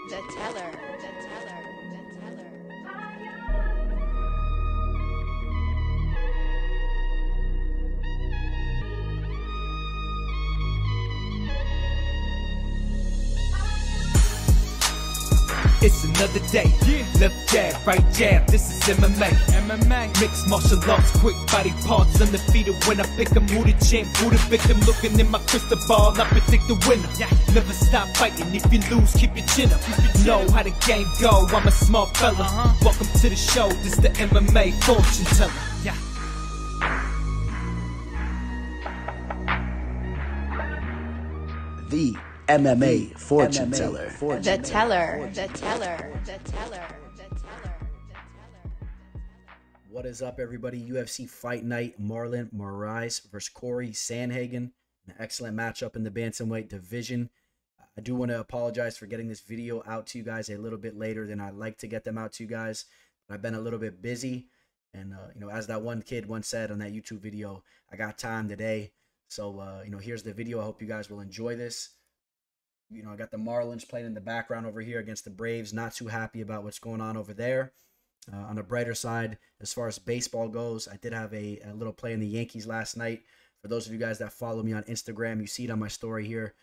The teller. The teller. The teller. It's another day. Left jab, right jab. This is MMA. Mixed martial arts, quick body parts. Undefeated when I pick 'em. Who the champ, who the victim? Looking in my crystal ball, I predict the winner. Never stop fighting. If you lose, keep your chin up. Know how the game go. I'm a smart fella. Welcome to the show. This the MMA fortune teller. The MMA fortune teller. The teller. The teller. The teller. The teller. What is up, everybody? UFC Fight Night. Marlon Moraes versus Cory Sandhagen. An excellent matchup in the bantamweight division. I do want to apologize for getting this video out to you guys a little bit later than I'd like to get them out to you guys. I've been a little bit busy, and as that one kid once said on that YouTube video, I got time today. So here's the video. I hope you guys will enjoy this. I got the Marlins playing in the background over here against the Braves. Not too happy about what's going on over there. On the brighter side, as far as baseball goes, I did have a little play in the Yankees last night. For those of you guys that follow me on Instagram, you see it on my story here,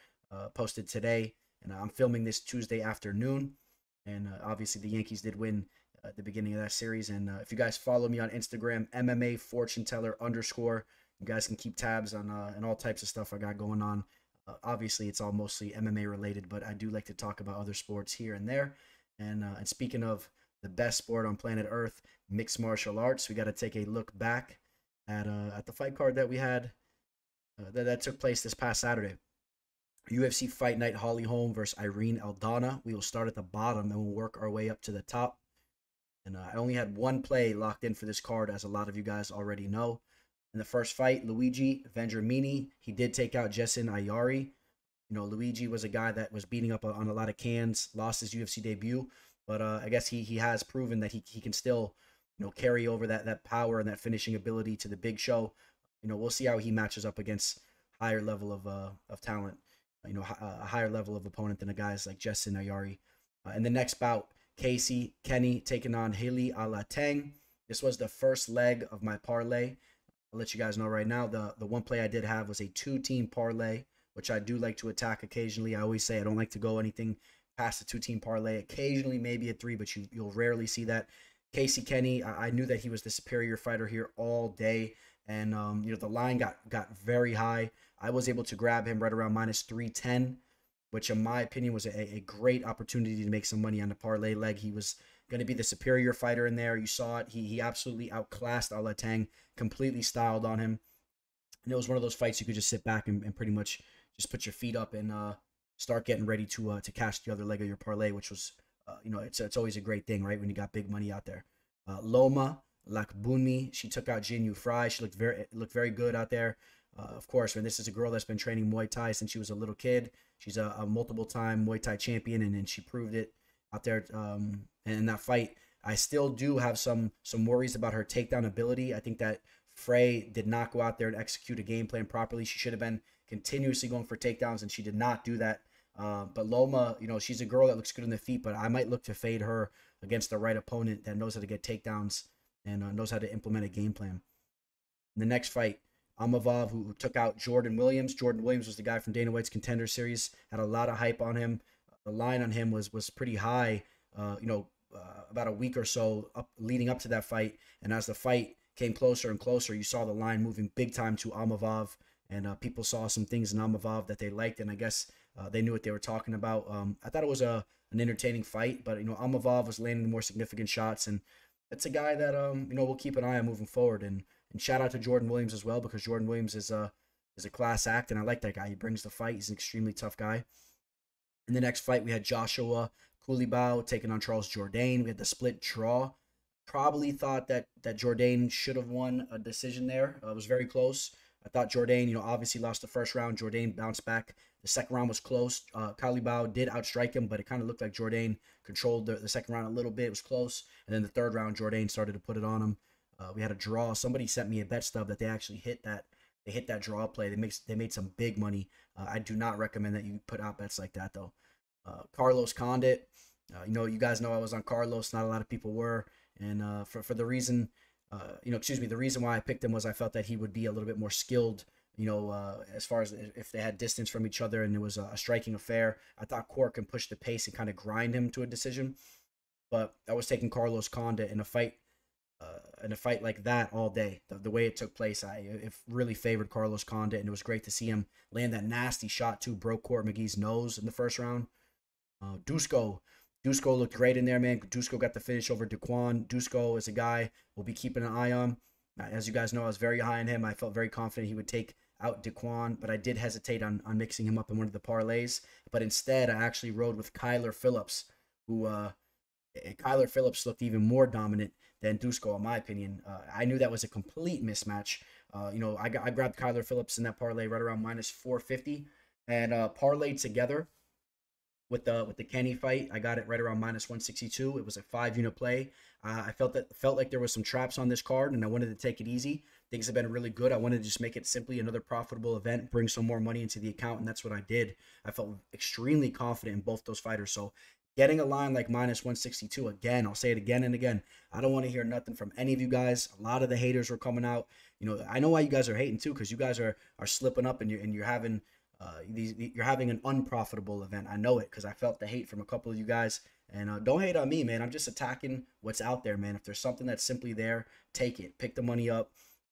posted today. And I'm filming this Tuesday afternoon. And obviously the Yankees did win at the beginning of that series. And if you guys follow me on Instagram, MMA Fortune Teller _, you guys can keep tabs on and all types of stuff I got going on. Obviously, it's all mostly MMA related, but I do like to talk about other sports here and there. And speaking of the best sport on planet Earth, mixed martial arts, we got to take a look back at the fight card that we had that took place this past Saturday. UFC Fight Night, Holly Holm versus Irene Aldana. We will start at the bottom and we'll work our way up to the top. And I only had one play locked in for this card, as a lot of you guys already know. In the first fight, Luigi Vendramini, he did take out Jessen Ayari. Luigi was a guy that was beating up on a lot of cans, lost his UFC debut, but I guess he has proven that he can still, carry over that power and that finishing ability to the big show. We'll see how he matches up against higher level of talent, a higher level of opponent than a guys like Jessen Ayari. In the next bout, Casey Kenny taking on Haley Alateng. This was the first leg of my parlay. I'll let you guys know right now, the one play I did have was a 2-team parlay, which I do like to attack occasionally. I always say I don't like to go anything past a 2-team parlay. Occasionally maybe a 3, but you'll rarely see that. Casey Kenny, I knew that he was the superior fighter here all day, and the line got very high. I was able to grab him right around -310, which in my opinion was a great opportunity to make some money on the parlay leg. He was going to be the superior fighter in there. You saw it. He absolutely outclassed Alateng, completely styled on him. And it was one of those fights you could just sit back and pretty much just put your feet up and start getting ready to cash the other leg of your parlay, which was, it's always a great thing, right, when you got big money out there. Loma Lakbunmi, she took out Jin Yu Fry. She looked very good out there. Of course, when this is a girl that's been training Muay Thai since she was a little kid. She's a multiple-time Muay Thai champion, and she proved it out there. And in that fight, I still do have some worries about her takedown ability. I think that Frey did not go out there and execute a game plan properly. She should have been continuously going for takedowns, and she did not do that. But Loma, she's a girl that looks good on the feet, but I might look to fade her against the right opponent that knows how to get takedowns and knows how to implement a game plan. In the next fight, Amavov, who took out Jordan Williams. Jordan Williams was the guy from Dana White's Contender Series. Had a lot of hype on him. The line on him was pretty high, about a week or so leading up to that fight. And as the fight came closer and closer, you saw the line moving big time to Amavov. And people saw some things in Amavov that they liked, and I guess they knew what they were talking about. I thought it was an entertaining fight, but Amavov was landing more significant shots, and it's a guy that we'll keep an eye on moving forward. And shout out to Jordan Williams as well, because Jordan Williams is a class act, and I like that guy. He brings the fight. He's an extremely tough guy. In the next fight, we had Joshua Kulibau taking on Charles Jourdain. We had the split draw. Probably thought that Jourdain should have won a decision there. It was very close. I thought Jourdain, obviously lost the first round. Jourdain bounced back. The second round was close. Kulibau did outstrike him, but it kind of looked like Jourdain controlled the second round a little bit. It was close. And then the third round, Jourdain started to put it on him. We had a draw. Somebody sent me a bet stub that they actually hit that. They hit that draw play. They made some big money. I do not recommend that you put out bets like that, though. Carlos Condit, You guys know I was on Carlos. Not a lot of people were, and for the reason, the reason why I picked him was I felt that he would be a little bit more skilled. As far as if they had distance from each other and it was a striking affair. I thought Cork can push the pace and kind of grind him to a decision, but I was taking Carlos Condit in a fight. In a fight like that all day, the way it took place, it really favored Carlos Condit, and it was great to see him land that nasty shot too, broke Court McGee's nose in the first round. Dusko looked great in there, man. Dusko got the finish over Daquan. Dusko is a guy we'll be keeping an eye on. As you guys know, I was very high on him. I felt very confident he would take out Daquan, but I did hesitate on mixing him up in one of the parlays. But instead, I actually rode with Kyler Phillips, who Kyler Phillips looked even more dominant than Dusko, in my opinion. I knew that was a complete mismatch. I grabbed Kyler Phillips in that parlay right around minus 450, and parlayed together with the Kenny fight. I got it right around minus 162. It was a 5-unit play. I felt like there was some traps on this card, and I wanted to take it easy. Things have been really good. I wanted to just make it simply another profitable event, bring some more money into the account, and that's what I did. I felt extremely confident in both those fighters. So getting a line like minus 162, again, I'll say it again and again. I don't want to hear nothing from any of you guys. A lot of the haters were coming out. I know why you guys are hating too, because you guys are slipping up and you're having you're having an unprofitable event. I know it because I felt the hate from a couple of you guys. And don't hate on me, man. I'm just attacking what's out there, man. If there's something that's simply there, take it. Pick the money up.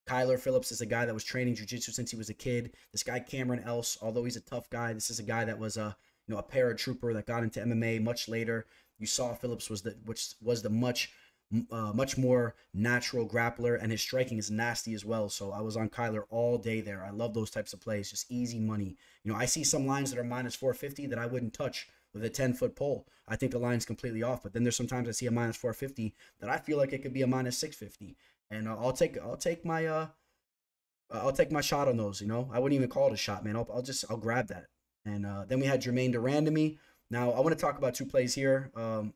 Kyler Phillips is a guy that was training jiu-jitsu since he was a kid. This guy Cameron Else, although he's a tough guy, this is a guy that was a paratrooper that got into MMA much later. You saw Phillips was the much more natural grappler, and his striking is nasty as well. So I was on Kyler all day there. I love those types of plays, just easy money. I see some lines that are minus 450 that I wouldn't touch with a 10-foot pole. I think the line's completely off. But then there's sometimes I see a minus 450 that I feel like it could be a minus 650, and I'll take my shot on those. I wouldn't even call it a shot, man. I'll grab that. And then we had Jermaine Durandamy. Now, I want to talk about two plays here.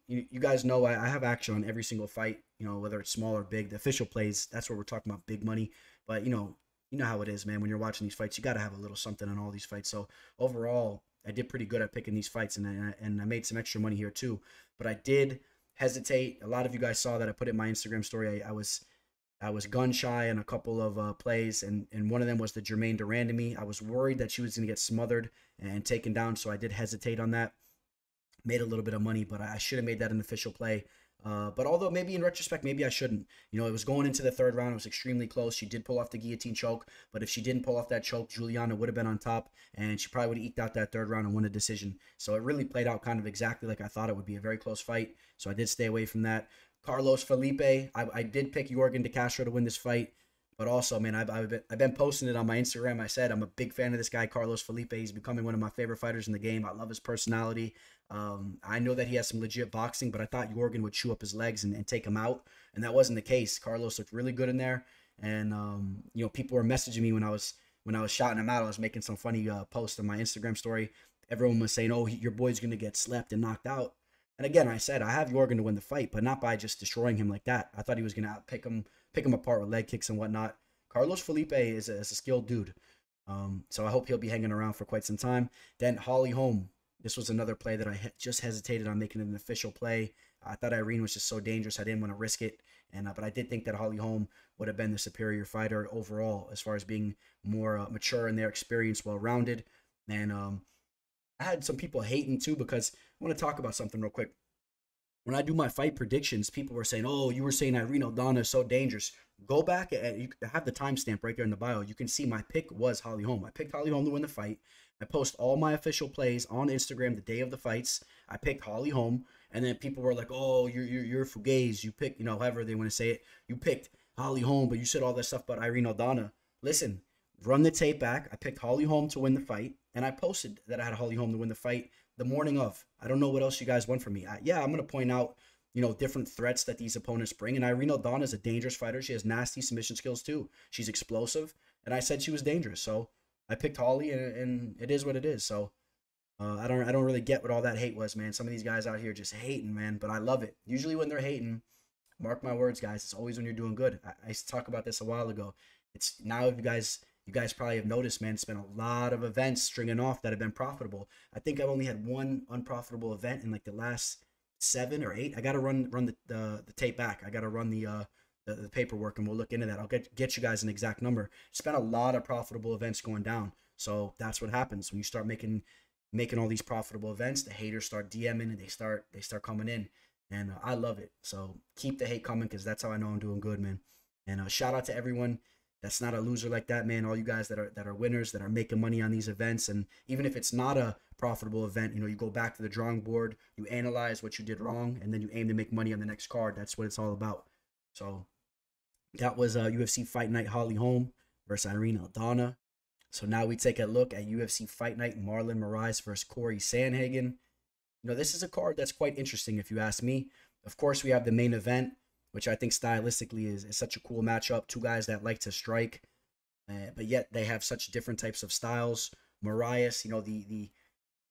You guys know I have action on every single fight, whether it's small or big. The official plays, that's where we're talking about big money. But, you know how it is, man. When you're watching these fights, you got to have a little something on all these fights. So, overall, I did pretty good at picking these fights, and I made some extra money here, too. But I did hesitate. A lot of you guys saw that I put it in my Instagram story. I was gun shy on a couple of plays, and one of them was the Jermaine Durandamy. I was worried that she was going to get smothered and taken down, so I did hesitate on that. Made a little bit of money, but I should have made that an official play. But although maybe in retrospect, maybe I shouldn't. It was going into the third round. It was extremely close. She did pull off the guillotine choke, but if she didn't pull off that choke, Juliana would have been on top, and she probably would have eked out that third round and won a decision. So it really played out kind of exactly like I thought it would be, a very close fight. So I did stay away from that. Carlos Felipe, I did pick Yorgan De Castro to win this fight. But also, man, I've been posting it on my Instagram. I said I'm a big fan of this guy, Carlos Felipe. He's becoming one of my favorite fighters in the game. I love his personality. I know that he has some legit boxing, but I thought Yorgan would chew up his legs and take him out, and that wasn't the case. Carlos looked really good in there, and people were messaging me when I was shouting him out. I was making some funny posts on my Instagram story. Everyone was saying, "Oh, your boy's gonna get slept and knocked out." And again, I said I have Yorgan to win the fight, but not by just destroying him like that. I thought he was gonna pick him apart with leg kicks and whatnot. Carlos Felipe is a skilled dude. So I hope he'll be hanging around for quite some time. Then Holly Holm. This was another play that I just hesitated on making an official play. I thought Irene was just so dangerous. I didn't want to risk it. But I did think that Holly Holm would have been the superior fighter overall as far as being more mature in their experience, well-rounded. And I had some people hating too, because I want to talk about something real quick. When I do my fight predictions, people were saying, "Oh, you were saying Irene Aldana is so dangerous." Go back and you have the timestamp right there in the bio. You can see my pick was Holly Holm. I picked Holly Holm to win the fight. I post all my official plays on Instagram the day of the fights. I picked Holly Holm, and then people were like, "Oh, you're fugazi. You picked, however they want to say it. You picked Holly Holm, but you said all that stuff about Irene Aldana." Listen, run the tape back. I picked Holly Holm to win the fight, and I posted that I had Holly Holm to win the fight the morning of. I don't know what else you guys want from me. I'm going to point out, different threats that these opponents bring. And Irene Aldana is a dangerous fighter. She has nasty submission skills too. She's explosive. And I said she was dangerous. So I picked Holly, and it is what it is. So I don't really get what all that hate was, man. Some of these guys out here just hating, man. But I love it. Usually when they're hating, mark my words, guys, it's always when you're doing good. I used to talk about this a while ago. It's now, if you guys probably have noticed, man, it's been a lot of events stringing off that have been profitable. I think I've only had one unprofitable event in like the last 7 or 8. I gotta run the tape back. I gotta run the paperwork, and we'll look into that. I'll get you guys an exact number. Spent a lot of profitable events going down. So that's what happens when you start making all these profitable events. The haters start DMing, and they start coming in, and I love it. So keep the hate coming, because that's how I know I'm doing good, man. And shout out to everyone that's not a loser like that, man. All you guys that are winners, that are making money on these events. And even if it's not a profitable event, you go back to the drawing board, you analyze what you did wrong, and then you aim to make money on the next card. That's what it's all about. So that was UFC Fight Night Holly Holm versus Irene Aldana. So now we take a look at UFC Fight Night Marlon Moraes versus Cory Sandhagen. This is a card that's quite interesting, if you ask me. Of course, we have the main event, which I think stylistically is such a cool matchup. Two guys that like to strike, but yet they have such different types of styles. Moraes, the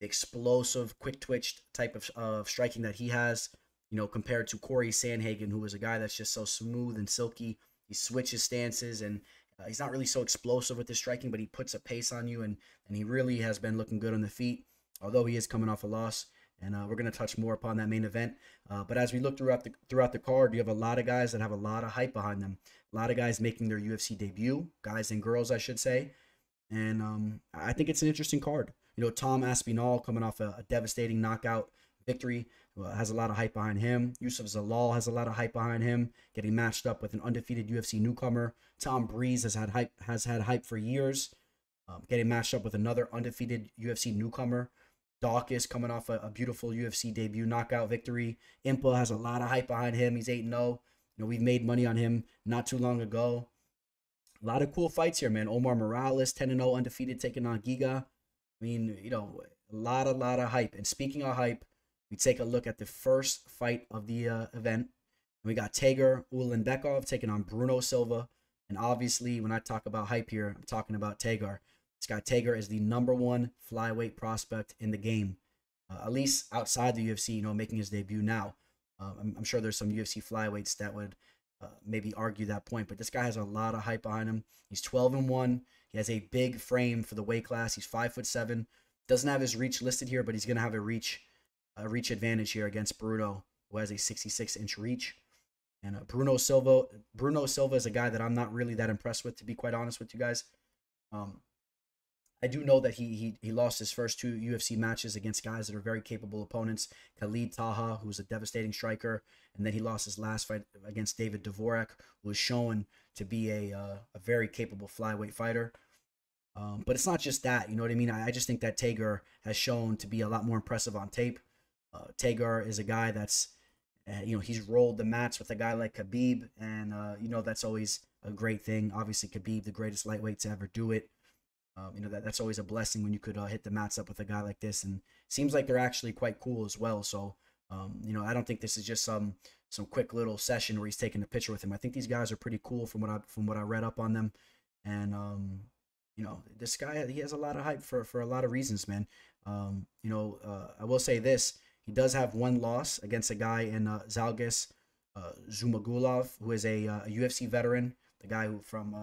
explosive, quick twitched type of striking that he has, compared to Cory Sandhagen, who is a guy that's just so smooth and silky. He switches stances, and he's not really so explosive with his striking, but he puts a pace on you, and he really has been looking good on the feet, although he is coming off a loss. And we're going to touch more upon that main event. But as we look throughout the card, you have a lot of guys that have a lot of hype behind them. A lot of guys making their UFC debut, guys and girls, I should say. And I think it's an interesting card. Tom Aspinall coming off a devastating knockout victory has a lot of hype behind him. Youssef Zalal has a lot of hype behind him, getting matched up with an undefeated UFC newcomer. Breese has had hype for years, getting matched up with another undefeated UFC newcomer. Daukaus coming off a beautiful UFC debut knockout victory. Impa has a lot of hype behind him. He's 8-0. We've made money on him not too long ago. A lot of cool fights here, man. Omar Morales, 10-0, undefeated, taking on Giga. I mean, a lot of hype. And speaking of hype, we take a look at the first fight of the event. We got Tager Ulanbekov taking on Bruno Silva. And obviously, when I talk about hype here, I'm talking about Tager. This guy Tager is the #1 flyweight prospect in the game, at least outside the UFC, making his debut now. I'm sure there's some UFC flyweights that would maybe argue that point, but this guy has a lot of hype behind him. He's 12-1. He has a big frame for the weight class. He's 5'7". Doesn't have his reach listed here, but he's going to have a reach advantage here against Bruno, who has a 66-inch reach. And Bruno Silva is a guy that I'm not really that impressed with, to be quite honest with you guys. I do know that he lost his first 2 UFC matches against guys that are very capable opponents. Khalid Taha, who's a devastating striker, and then he lost his last fight against David Dvorak, who was shown to be a very capable flyweight fighter. But it's not just that, you know what I mean? I just think that Tager has shown to be a lot more impressive on tape. Tager is a guy that's, he's rolled the mats with a guy like Khabib, and that's always a great thing. Obviously, Khabib, the greatest lightweight to ever do it. That's always a blessing when you could hit the mats up with a guy like this, and seems like they're actually quite cool as well. So, I don't think this is just some quick little session where he's taking a picture with him. I think these guys are pretty cool from what I read up on them, and this guy, he has a lot of hype for a lot of reasons, man. I will say this: he does have one loss against a guy in Zalgis Zumagulov, who is a UFC veteran, the guy from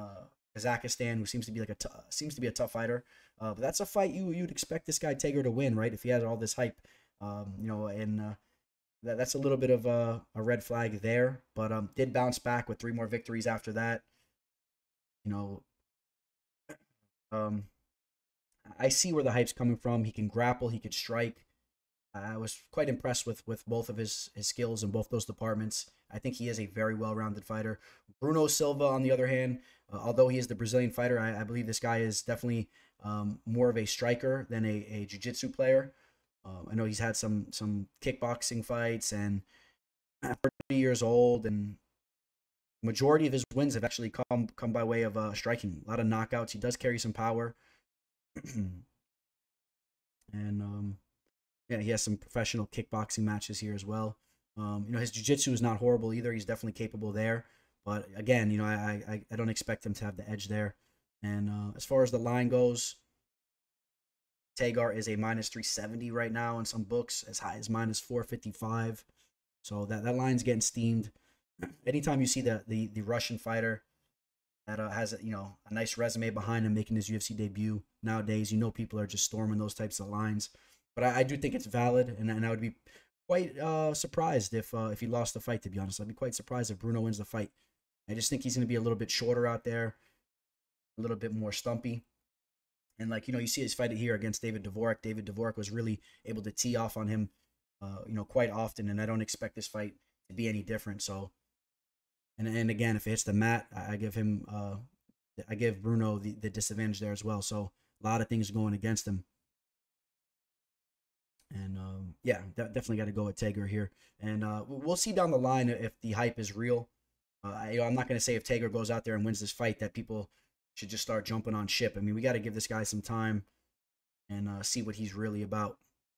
Kazakhstan, who seems to be a tough fighter. But that's a fight you'd expect this guy Tager to win, right? If he has all this hype, that's a little bit of a red flag there. But did bounce back with 3 more victories after that. I see where the hype's coming from. He can grapple, he could strike. I was quite impressed with both of his skills in both those departments. I think he is a very well-rounded fighter. Bruno Silva, on the other hand, although he is the Brazilian fighter, I believe this guy is definitely more of a striker than a jiu-jitsu player. I know he's had some kickboxing fights, and 30 years old, and majority of his wins have actually come by way of striking. A lot of knockouts. He does carry some power. And yeah, he has some professional kickboxing matches here as well. His jiu-jitsu is not horrible either. He's definitely capable there. But again, I don't expect him to have the edge there. And as far as the line goes, Tager is a -370 right now in some books, as high as -455. So that line's getting steamed. Anytime you see the Russian fighter that has a nice resume behind him making his UFC debut nowadays, people are just storming those types of lines. But I do think it's valid, and I would be quite surprised if he lost the fight, to be honest. I'd be quite surprised if Bruno wins the fight. I just think he's going to be a little bit shorter out there, a little bit more stumpy. And, like, you see his fight here against David Dvorak. David Dvorak was really able to tee off on him, quite often, and I don't expect this fight to be any different. So, and again, if it hits the mat, I give Bruno the disadvantage there as well. So, a lot of things going against him. And, yeah, definitely got to go with Tager here. And we'll see down the line if the hype is real. I'm not going to say if Tager goes out there and wins this fight that people should just start jumping on ship. I mean, we got to give this guy some time and see what he's really about.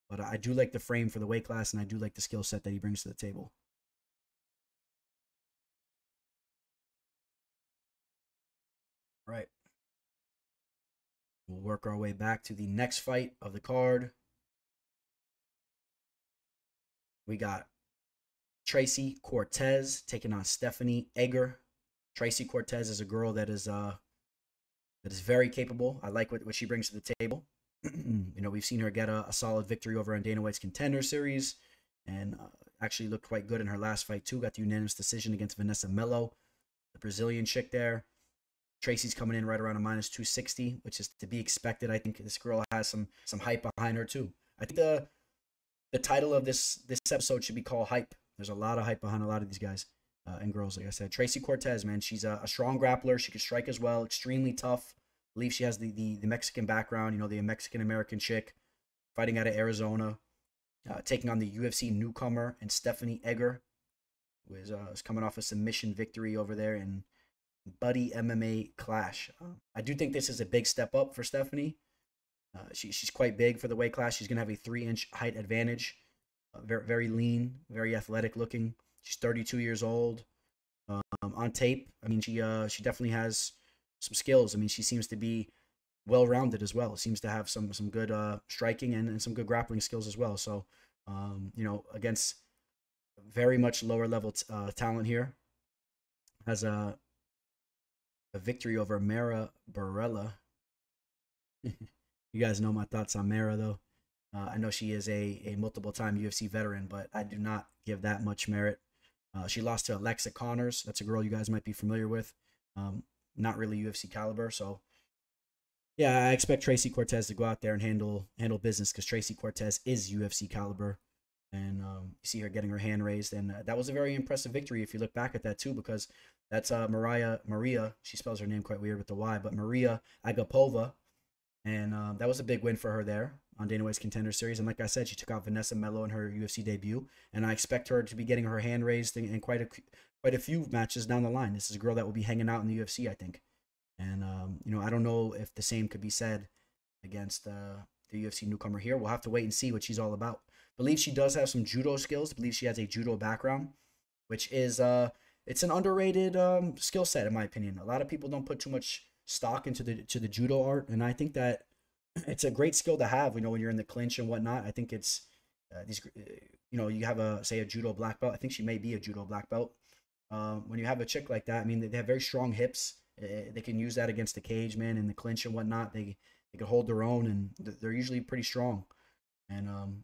But I do like the frame for the weight class, and I do like the skill set that he brings to the table. All right. We'll work our way back to the next fight of the card. We got Tracy Cortez taking on Stephanie Egger. Tracy Cortez is a girl that is very capable. I like what she brings to the table. We've seen her get a solid victory over on Dana White's Contender Series, and actually looked quite good in her last fight too. Got the unanimous decision against Vanessa Melo, the Brazilian chick there. Tracy's coming in right around a -260, which is to be expected. I think this girl has some hype behind her too. I think the title of this episode should be called Hype. There's a lot of hype behind a lot of these guys and girls, like I said. Tracy Cortez, man, she's a strong grappler. She can strike as well, extremely tough. I believe she has the Mexican background, the Mexican-American chick, fighting out of Arizona, taking on the UFC newcomer and Stephanie Egger, who is coming off a submission victory over there in Buddy MMA Clash. I do think this is a big step up for Stephanie. She's quite big for the weight class. She's going to have a 3-inch height advantage. Very, very lean, very athletic looking. She's 32 years old. On tape, I mean, she definitely has some skills. I mean, she seems to be well-rounded as well. Seems to have some good striking and some good grappling skills as well. So, against very much lower level talent here, has a victory over Mara Barella. You guys know my thoughts on Mara, though. I know she is a multiple-time UFC veteran, but I do not give that much merit. She lost to Alexa Connors. That's a girl you guys might be familiar with. Not really UFC caliber. So, yeah, I expect Tracy Cortez to go out there and handle business, because Tracy Cortez is UFC caliber. And you see her getting her hand raised. And that was a very impressive victory if you look back at that, too, because that's Maria. She spells her name quite weird with the Y, but Maria Agapova. And that was a big win for her there on Dana White's Contender Series. And like I said, she took out Vanessa Melo in her UFC debut. And I expect her to be getting her hand raised in quite a few matches down the line. This is a girl that will be hanging out in the UFC, I think. And, I don't know if the same could be said against the UFC newcomer here. We'll have to wait and see what she's all about. Believe she does have some judo skills. Believe she has a judo background, which is it's an underrated skill set, in my opinion. A lot of people don't put too much stock into the judo art, and I think that it's a great skill to have. When you're in the clinch and whatnot. I think it's you have a judo black belt. I think she may be a judo black belt. When you have a chick like that, I mean, they have very strong hips. They can use that against the cage, man, in the clinch and whatnot. They can hold their own, and they're usually pretty strong, and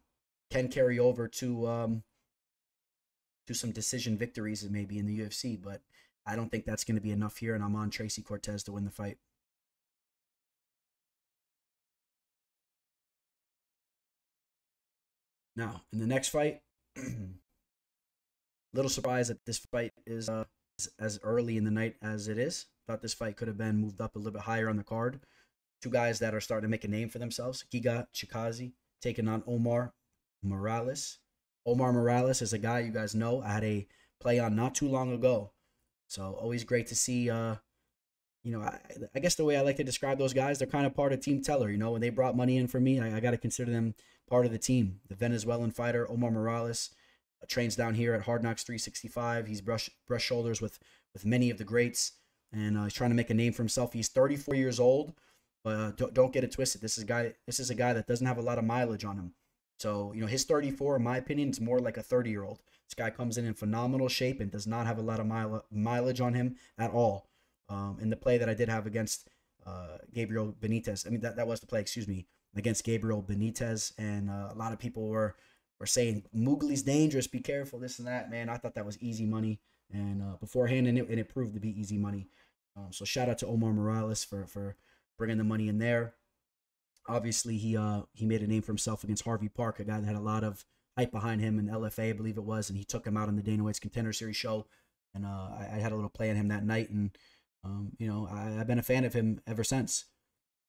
can carry over to some decision victories maybe in the UFC. But I don't think that's going to be enough here, and I'm on Tracy Cortez to win the fight. Now, in the next fight, little surprised that this fight is as early in the night as it is. Thought this fight could have been moved up a little bit higher on the card. Two guys that are starting to make a name for themselves. Giga Chikazi taking on Omar Morales. Omar Morales is a guy you guys know I had a play on not too long ago. So always great to see, I guess the way I like to describe those guys, they're kind of part of Team Teller. When they brought money in for me, I got to consider them part of the team. The Venezuelan fighter, Omar Morales, trains down here at Hard Knocks 365. He's brush shoulders with many of the greats, and he's trying to make a name for himself. He's 34 years old, but don't get it twisted. This is a guy that doesn't have a lot of mileage on him. So, his 34, in my opinion, is more like a 30-year-old. This guy comes in phenomenal shape and does not have a lot of mileage on him at all. In the play that I did have against Gabriel Benitez, I mean, that was the play, excuse me, against Gabriel Benitez, and a lot of people were were saying Mowgli's dangerous, be careful, this and that. Man, I thought that was easy money, and beforehand, and it proved to be easy money. So shout out to Omar Morales for bringing the money in there. Obviously, he made a name for himself against Harvey Park, a guy that had a lot of hype behind him in LFA, I believe it was, and he took him out on the Dana White's Contender Series show. And I had a little play on him that night, and you know, I've been a fan of him ever since.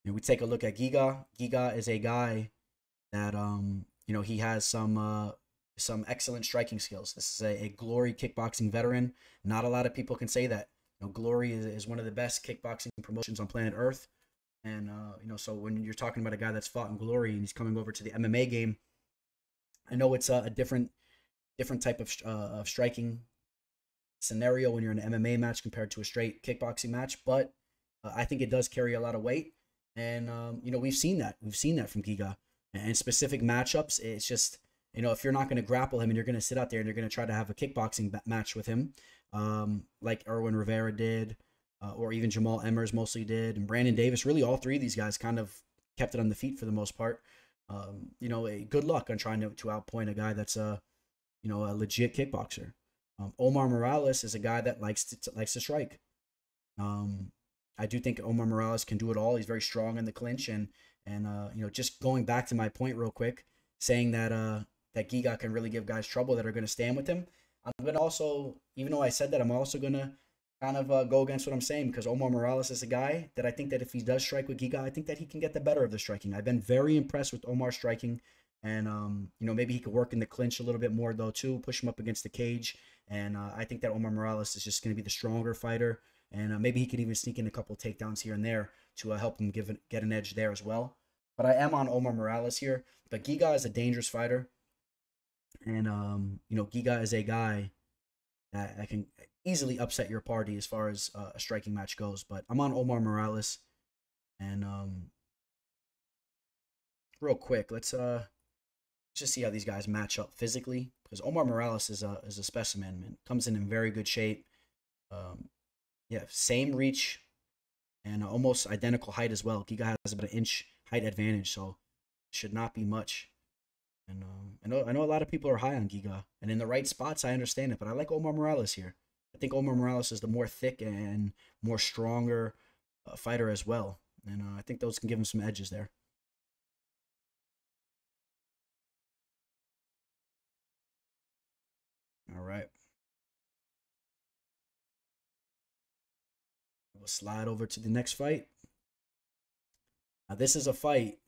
We take a look at Giga. Giga is a guy that you know, he has some excellent striking skills. This is a Glory kickboxing veteran. Not a lot of people can say that. You know, Glory is one of the best kickboxing promotions on planet Earth. And you know, so when you're talking about a guy that's fought in Glory and he's coming over to the MMA game, I know it's a different type of striking scenario when you're in an MMA match compared to a straight kickboxing match, but I think it does carry a lot of weight. And you know, we've seen that from Giga. And specific matchups, it's just, you know, if you're not going to grapple him and you're going to sit out there and you're going to try to have a kickboxing match with him, like Erwin Rivera did, or even Jamal Emmers mostly did, and Brandon Davis, really all three of these guys kind of kept it on the feet for the most part. You know, good luck on trying to outpoint a guy that's you know, a legit kickboxer. Omar Morales is a guy that likes to strike. I do think Omar Morales can do it all. He's very strong in the clinch, and you know, just going back to my point real quick, saying that that Giga can really give guys trouble that are going to stand with him. I'm going to also, even though I said that, I'm also going to kind of go against what I'm saying, because Omar Morales is a guy that I think that if he does strike with Giga, I think that he can get the better of the striking. I've been very impressed with Omar striking, and you know, maybe he could work in the clinch a little bit more though too, push him up against the cage, and I think that Omar Morales is just going to be the stronger fighter, and maybe he could even sneak in a couple takedowns here and there to help him get an edge there as well. But I am on Omar Morales here. But Giga is a dangerous fighter, and you know, Giga is a guy that can easily upset your party as far as a striking match goes. But I'm on Omar Morales, and real quick, let's just see how these guys match up physically, because Omar Morales is a specimen, man. Comes in very good shape. Yeah, same reach and almost identical height as well. Giga has about an inch height advantage, so should not be much. And I know a lot of people are high on Giga, and in the right spots, I understand it, but I like Omar Morales here. I think Omar Morales is the more thick and more stronger fighter as well, and I think those can give him some edges there. All right. We'll slide over to the next fight. Now, this is a fight.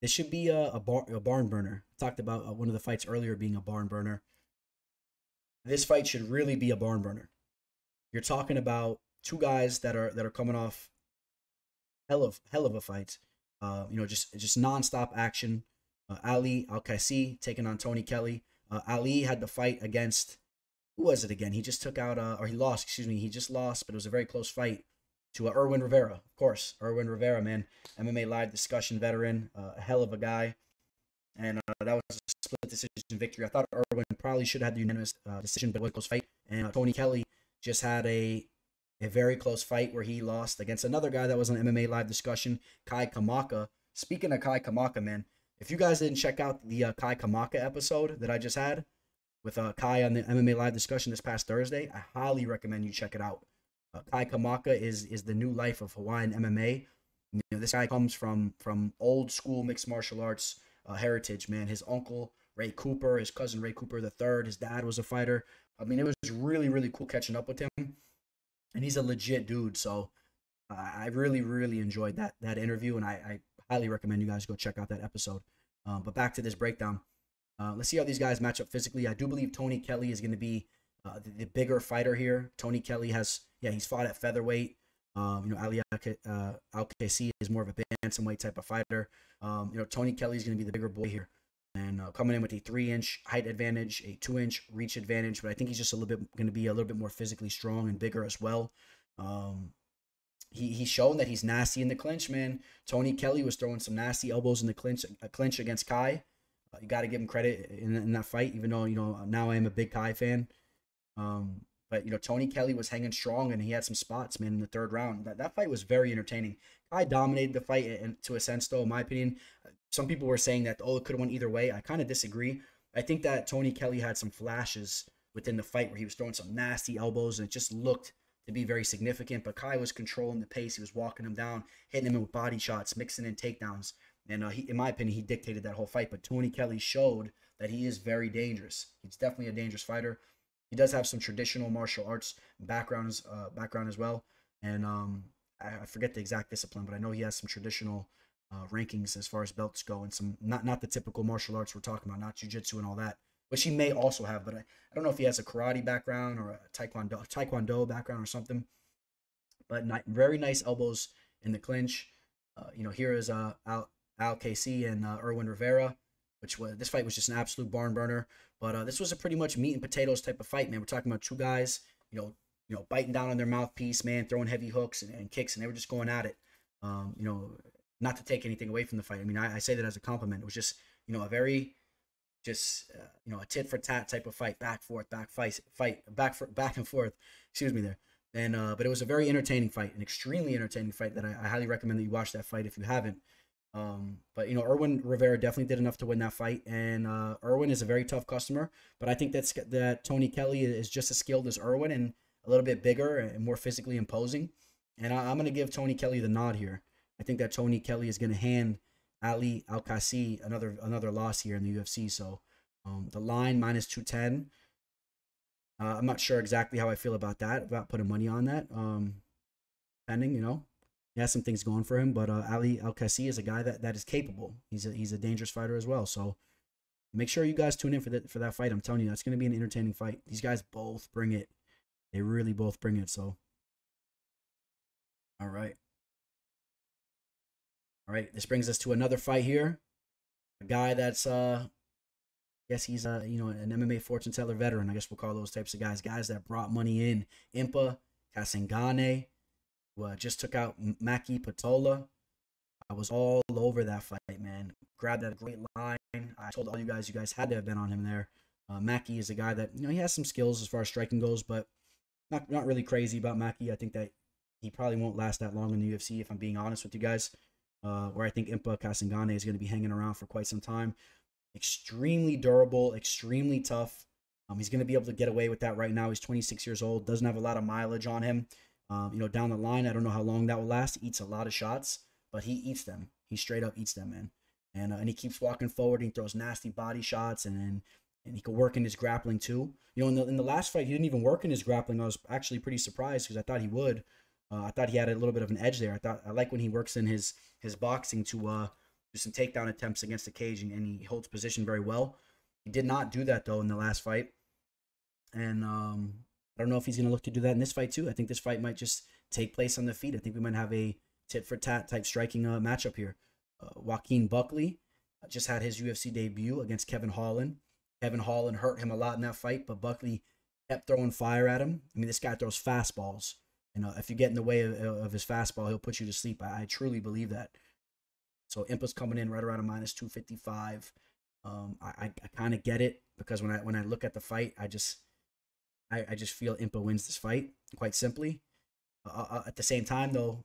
This should be a barn burner. I talked about one of the fights earlier being a barn burner. This fight should really be a barn burner. You're talking about two guys that are coming off hell of a fight. You know, just nonstop action. Ali Al-Kaisi taking on Tony Kelly. Ali had the fight against, who was it again? He just took out, or he lost, excuse me. He just lost, but it was a very close fight to Erwin Rivera. Of course, Erwin Rivera, man. MMA Live discussion veteran, a hell of a guy. And that was a split decision victory. I thought Erwin probably should have had the unanimous decision, but it was a close fight. And Tony Kelly just had a very close fight where he lost against another guy that was on MMA Live discussion, Kai Kamaka. Speaking of Kai Kamaka, man, if you guys didn't check out the Kai Kamaka episode that I just had with Kai on the MMA Live discussion this past Thursday, I highly recommend you check it out. Kai Kamaka is the new life of Hawaiian MMA. You know, this guy comes from old school mixed martial arts heritage, man. His uncle, Ray Cooper, his cousin Ray Cooper III, his dad was a fighter. I mean, it was really, really cool catching up with him. And he's a legit dude. So I really, really enjoyed that interview, and I highly recommend you guys go check out that episode. But back to this breakdown. Let's see how these guys match up physically. I do believe Tony Kelly is going to be the bigger fighter here. Tony Kelly he's fought at featherweight. You know, Ali Al-Kaisi is more of a bantamweight type of fighter. You know, Tony Kelly is going to be the bigger boy here, and coming in with a 3-inch height advantage, a 2-inch reach advantage. But I think he's just going to be a little bit more physically strong and bigger as well. He's shown that he's nasty in the clinch, man. Tony Kelly was throwing some nasty elbows in the clinch against Kai. You got to give him credit in that fight, even though, you know, now I am a big Kai fan. But, you know, Tony Kelly was hanging strong, and he had some spots, man, in the third round. That fight was very entertaining. Kai dominated the fight to a sense, though, in my opinion. Some people were saying that, it could have went either way. I kind of disagree. I think that Tony Kelly had some flashes within the fight where he was throwing some nasty elbows, and it just looked to be very significant. But Kai was controlling the pace. He was walking him down, hitting him with body shots, mixing in takedowns. And in my opinion, he dictated that whole fight. But Tony Kelly showed that he is very dangerous. He's definitely a dangerous fighter. He does have some traditional martial arts background as well. And I forget the exact discipline, but I know he has some traditional rankings as far as belts go, and some not the typical martial arts we're talking about, not jiu-jitsu and all that, which he may also have. But I don't know if he has a karate background or a taekwondo background or something. But very nice elbows in the clinch. Here is Al KC and Erwin Rivera, this fight was just an absolute barn burner. But this was a pretty much meat and potatoes type of fight, man. We're talking about two guys, biting down on their mouthpiece, man, throwing heavy hooks and kicks, and they were just going at it. Not to take anything away from the fight. I mean, I say that as a compliment. It was just, a very, a tit for tat type of fight, back and forth. Excuse me there. And but it was a very entertaining fight, an extremely entertaining fight that I highly recommend that you watch that fight if you haven't. But Erwin Rivera definitely did enough to win that fight, and Erwin is a very tough customer. But I think that Tony Kelly is just as skilled as Erwin and a little bit bigger and more physically imposing. And I'm going to give Tony Kelly the nod here. I think that Tony Kelly is going to hand Ali Al-Kassi another loss here in the UFC. So the line -210. I'm not sure exactly how I feel about that, about putting money on that. Depending, he has some things going for him, but Ali Al-Kassi is a guy that is capable. He's a dangerous fighter as well. So make sure you guys tune in for that fight. I'm telling you, that's going to be an entertaining fight. These guys both bring it. They really both bring it. So, all right. All right, this brings us to another fight here. A guy that's, I guess he's, an MMA fortune teller veteran. I guess we'll call those types of guys. Guys that brought money in. Impa Kasangane, who just took out Maki Patola. I was all over that fight, man. Grabbed that great line. I told all you guys had to have been on him there. Maki is a guy that, he has some skills as far as striking goes, but not really crazy about Maki. I think that he probably won't last that long in the UFC, if I'm being honest with you guys. Where I think Impa Kasangane is going to be hanging around for quite some time. Extremely durable, extremely tough. He's going to be able to get away with that right now. He's 26 years old, doesn't have a lot of mileage on him. Down the line, I don't know how long that will last. He eats a lot of shots, but he eats them. He straight up eats them, man. And he keeps walking forward. And he throws nasty body shots, and he can work in his grappling too. In the last fight, he didn't even work in his grappling. I was actually pretty surprised because I thought he would. I thought he had a little bit of an edge there. I like when he works in his boxing to do some takedown attempts against the cage, and he holds position very well. He did not do that though in the last fight, and I don't know if he's going to look to do that in this fight too. I think this fight might just take place on the feet. I think we might have a tit for tat type striking matchup here. Joaquin Buckley just had his UFC debut against Kevin Holland. Kevin Holland hurt him a lot in that fight, but Buckley kept throwing fire at him. I mean, this guy throws fastballs. If you get in the way of his fastball, he'll put you to sleep. I truly believe that. So Impa's coming in right around a -255. I kind of get it because when I look at the fight, I just feel Impa wins this fight quite simply. At the same time, though,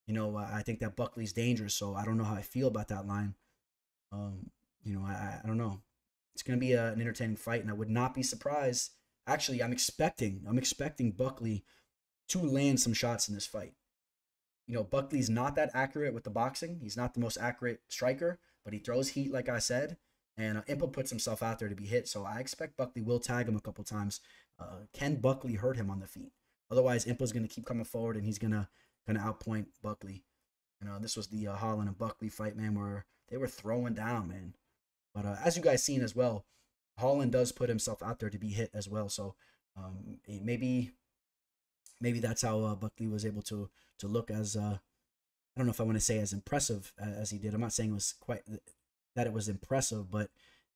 I think that Buckley's dangerous, so I don't know how I feel about that line. I don't know. It's gonna be an entertaining fight, and I would not be surprised. Actually, I'm expecting Buckley to land some shots in this fight. Buckley's not that accurate with the boxing. He's not the most accurate striker, but he throws heat, like I said. And Impa puts himself out there to be hit. So I expect Buckley will tag him a couple times. Can Buckley hurt him on the feet? Otherwise, Impa's going to keep coming forward, and he's going to outpoint Buckley. This was the Holland and Buckley fight, man, where they were throwing down, man. But as you guys seen as well, Holland does put himself out there to be hit as well. So maybe that's how Buckley was able to look as, I don't know if I want to say as impressive as he did. I'm not saying it was that it was impressive, but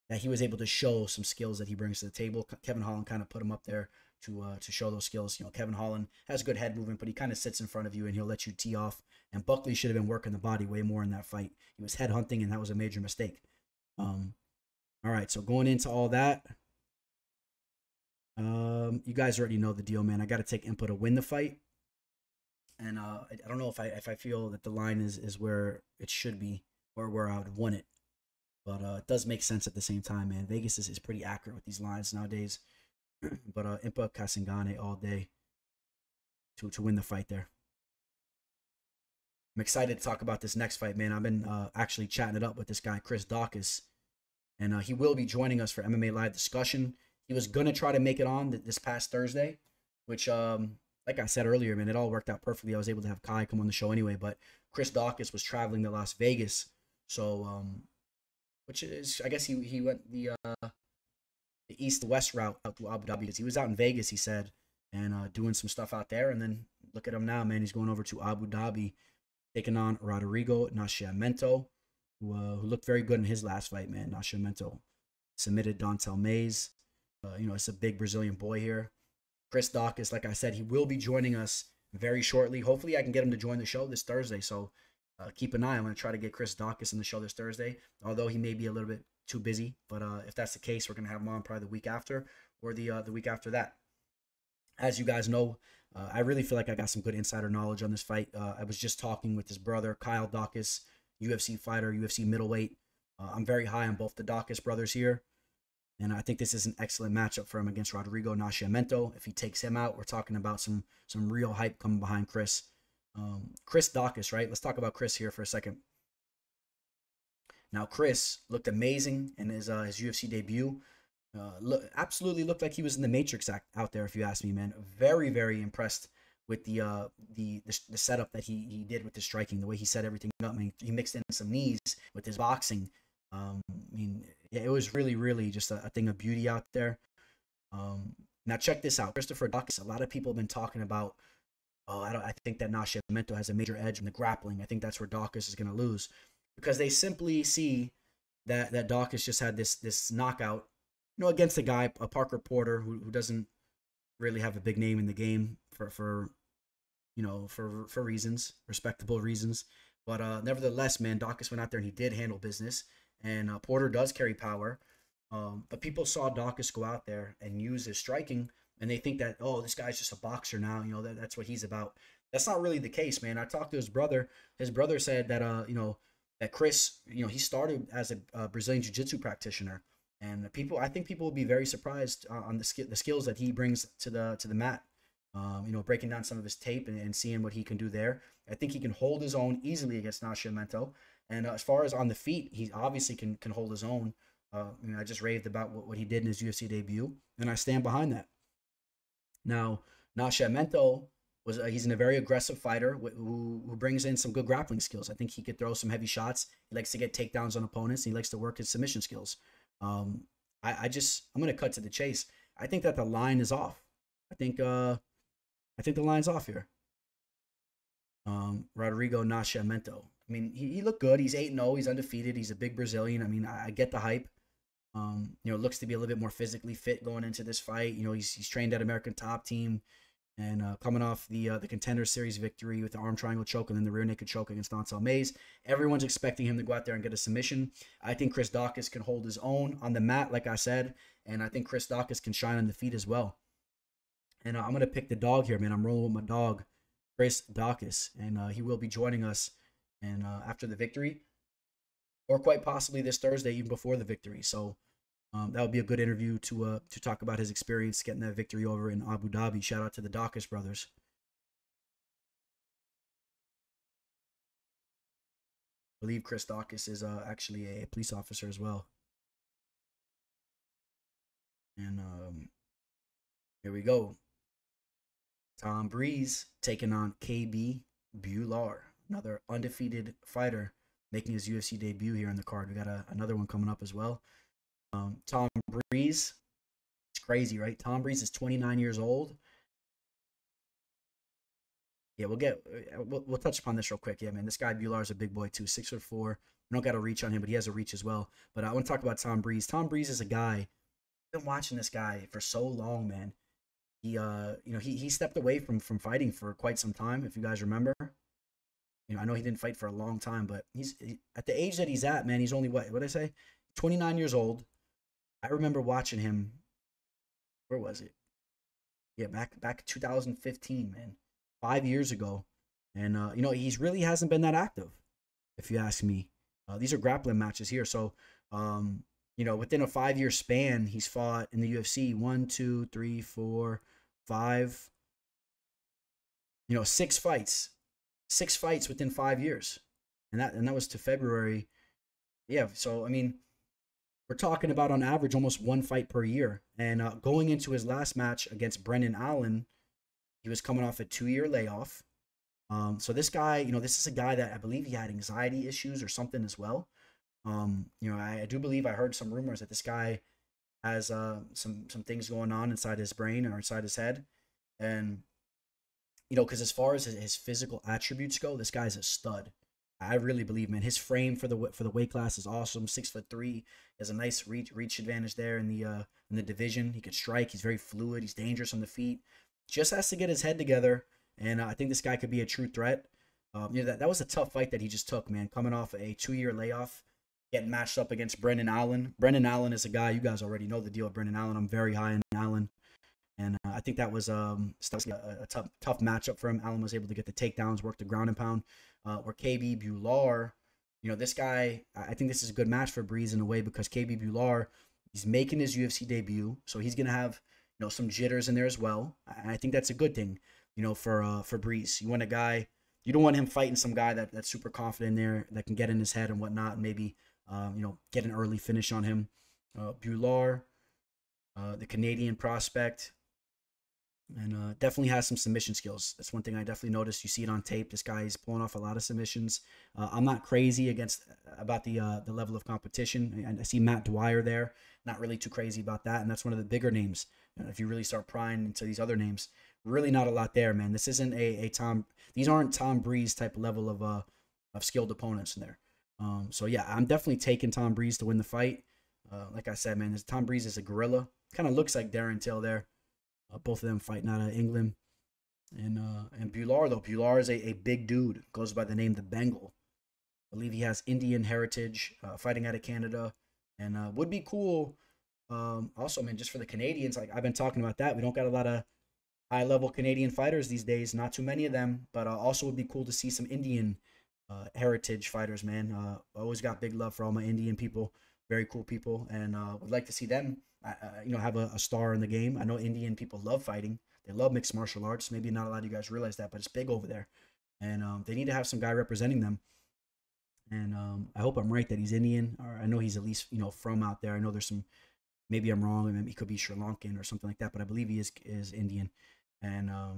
that he was able to show some skills that he brings to the table. Kevin Holland kind of put him up there to show those skills. Kevin Holland has good head movement, but he kind of sits in front of you and he'll let you tee off. And Buckley should have been working the body way more in that fight. He was head hunting, and that was a major mistake. All right, so going into all that, you guys already know the deal, man. I got to take Impa to win the fight. And I don't know if I feel that the line is where it should be or where I would want it. But it does make sense at the same time, man. Vegas is pretty accurate with these lines nowadays. But Impa Kasangane all day to win the fight there. I'm excited to talk about this next fight, man. I've been actually chatting it up with this guy, Chris Daukaus. And he will be joining us for MMA Live discussion. He was going to try to make it on this past Thursday, which, like I said earlier, man, it all worked out perfectly. I was able to have Kai come on the show anyway, but Chris Daukaus was traveling to Las Vegas. So, which is, I guess he went the east-west route out to Abu Dhabi because he was out in Vegas, he said, and doing some stuff out there. And then look at him now, man. He's going over to Abu Dhabi, taking on Rodrigo Nascimento, who looked very good in his last fight, man. Nascimento submitted Dontel Mays. It's a big Brazilian boy here. Chris Daukaus, like I said, he will be joining us very shortly. Hopefully, I can get him to join the show this Thursday. So keep an eye. I'm going to try to get Chris Daukaus in the show this Thursday, although he may be a little bit too busy. But if that's the case, we're going to have him on probably the week after or the week after that. As you guys know, I really feel like I got some good insider knowledge on this fight. I was just talking with his brother, Kyle Daukaus, UFC fighter, UFC middleweight. I'm very high on both the Daukaus brothers here. And I think this is an excellent matchup for him against Rodrigo Nascimento. If he takes him out, we're talking about some real hype coming behind Chris. Chris Daukaus, right? Let's talk about Chris here for a second. Now, Chris looked amazing in his UFC debut. Absolutely looked like he was in the Matrix out there, if you ask me, man. Very, very impressed with the setup that he did with the striking, the way he set everything up. I mean, he mixed in some knees with his boxing. It was really, really just a thing of beauty out there. Now check this out, Christopher Daukaus. A lot of people have been talking about, I think that Nascimento has a major edge in the grappling. I think that's where Daukaus is going to lose because they simply see that Daukaus just had this knockout, against a guy, a Parker Porter, who doesn't really have a big name in the game for reasons, respectable reasons. But nevertheless, man, Daukaus went out there and he did handle business. And Porter does carry power. But people saw Daukaus go out there and use his striking, and they think that, this guy's just a boxer now. That's what he's about. That's not really the case, man. I talked to his brother. His brother said that, that Chris, he started as a Brazilian Jiu-Jitsu practitioner. And I think people will be very surprised on the skills that he brings to the mat. Breaking down some of his tape and seeing what he can do there. I think he can hold his own easily against Nascimento. And as far as on the feet, he obviously can hold his own. I just raved about what he did in his UFC debut, and I stand behind that. Now, Nascimento he's a very aggressive fighter who brings in some good grappling skills. I think he could throw some heavy shots. He likes to get takedowns on opponents. He likes to work his submission skills. I'm going to cut to the chase. I think that the line is off. I think the line's off here. Rodrigo Nascimento. I mean, he looked good. He's 8-0. He's undefeated. He's a big Brazilian. I mean, I get the hype. Looks to be a little bit more physically fit going into this fight. He's trained at American Top Team and coming off the Contender Series victory with the arm triangle choke and then the rear naked choke against Dontel Mays. Everyone's expecting him to go out there and get a submission. I think Chris Daukaus can hold his own on the mat, like I said, and I think Chris Daukaus can shine on the feet as well. And I'm going to pick the dog here, man. I'm rolling with my dog, Chris Daukaus, and he will be joining us and after the victory, or quite possibly this Thursday, even before the victory. So that would be a good interview to talk about his experience getting that victory over in Abu Dhabi. Shout out to the Daukaus brothers. I believe Chris Daukaus is actually a police officer as well. And here we go. Tom Breese taking on KB Bhullar, another undefeated fighter making his UFC debut here on the card. We got another one coming up as well. Tom Breese, it's crazy, right? Tom Breese is 29 years old. Yeah, we'll touch upon this real quick. Yeah, man, this guy Bhullar is a big boy too, 6'4". We don't got a reach on him, but he has a reach as well. But I want to talk about Tom Breese. Tom Breese is a guy. I've been watching this guy for so long, man. He stepped away from fighting for quite some time, if you guys remember. I know he didn't fight for a long time, but he's at the age that he's at, man. He's only what did I say? 29 years old. I remember watching him. Where was it? Yeah, back in 2015, man. 5 years ago. And he's really hasn't been that active, if you ask me. These are grappling matches here. So You know, within a 5-year span, he's fought in the UFC 1, 2, 3, 4, 5, you know, 6 fights. 6 fights within 5 years. And that was to February. Yeah, so I mean, we're talking about on average almost 1 fight per year. And going into his last match against Brennan Allen, he was coming off a 2-year layoff. So this guy, you know, this is a guy that I believe he had anxiety issues or something as well. You know, I do believe I heard some rumors that this guy has some things going on inside his brain or inside his head. And, you know, because as far as his physical attributes go, this guy's a stud. I really believe, man. His frame for the weight class is awesome. 6'3", he has a nice reach advantage there in the division. He could strike. He's very fluid. He's dangerous on the feet. Just has to get his head together, and I think this guy could be a true threat. You know, that was a tough fight that he just took, man. Coming off a 2-year layoff, getting matched up against Brennan Allen. Brennan Allen is a guy, you guys already know the deal with Brennan Allen. I'm very high on Allen. And I think that was a tough matchup for him. Allen was able to get the takedowns, work the ground and pound. Where KB Bhullar, you know, this guy, I think this is a good match for Breeze in a way because KB Bhullar, he's making his UFC debut. So he's going to have, you know, some jitters in there as well. And I think that's a good thing, you know, for Breeze. You want a guy, you don't want him fighting some guy that's super confident in there that can get in his head and whatnot and maybe, you know, get an early finish on him. Bhullar, the Canadian prospect, and definitely has some submission skills. That's one thing I definitely noticed. You see it on tape. This guy is pulling off a lot of submissions. I'm not crazy about the level of competition. I see Matt Dwyer there. Not really too crazy about that, and that's one of the bigger names. If you really start prying into these other names, really not a lot there, man. This isn't a Tom. These aren't Tom Breeze type level of skilled opponents in there. So yeah, I'm definitely taking Tom Breeze to win the fight. Like I said, man, Tom Breeze is a gorilla. Kind of looks like Darren Till there. Both of them fighting out of England. And Bhullar, though. Bhullar is a big dude. Goes by the name The Bengal. I believe he has Indian heritage, fighting out of Canada. And would be cool. Also, man, just for the Canadians, like I've been talking about that. We don't got a lot of high-level Canadian fighters these days. Not too many of them. But also would be cool to see some Indian heritage fighters, man. I always got big love for all my Indian people. Very cool people. And would like to see them you know, have a star in the game. I know Indian people love fighting. They love mixed martial arts. Maybe not a lot of you guys realize that, but it's big over there. And they need to have some guy representing them. And I hope I'm right that he's Indian. Or I know he's at least, you know, from out there. I know there's some, maybe I'm wrong. Maybe he could be Sri Lankan or something like that, but I believe he is Indian. And I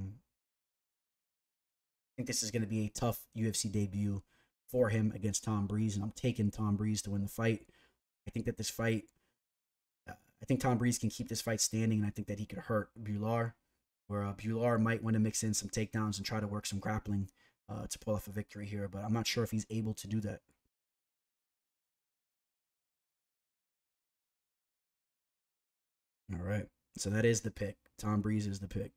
think this is going to be a tough UFC debut for him against Tom Breeze. And I'm taking Tom Breeze to win the fight. I think that this fight, I think Tom Breeze can keep this fight standing, and I think that he could hurt Bhullar, where Bhullar might want to mix in some takedowns and try to work some grappling to pull off a victory here, but I'm not sure if he's able to do that. All right, so that is the pick. Tom Breeze is the pick.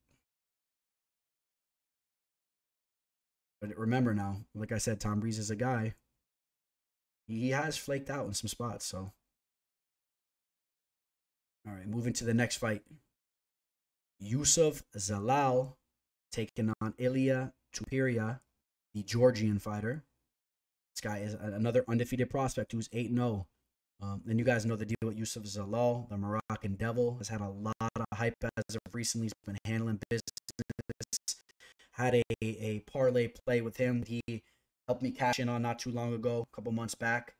But remember now, like I said, Tom Breeze is a guy. He has flaked out in some spots, so. All right, moving to the next fight. Youssef Zalal taking on Ilia Topuria, the Georgian fighter. This guy is another undefeated prospect who's 8-0. And you guys know the deal with Youssef Zalal, the Moroccan devil. Has had a lot of hype as of recently. He's been handling business. Had a parlay play with him. He helped me cash in on not too long ago, a couple months back.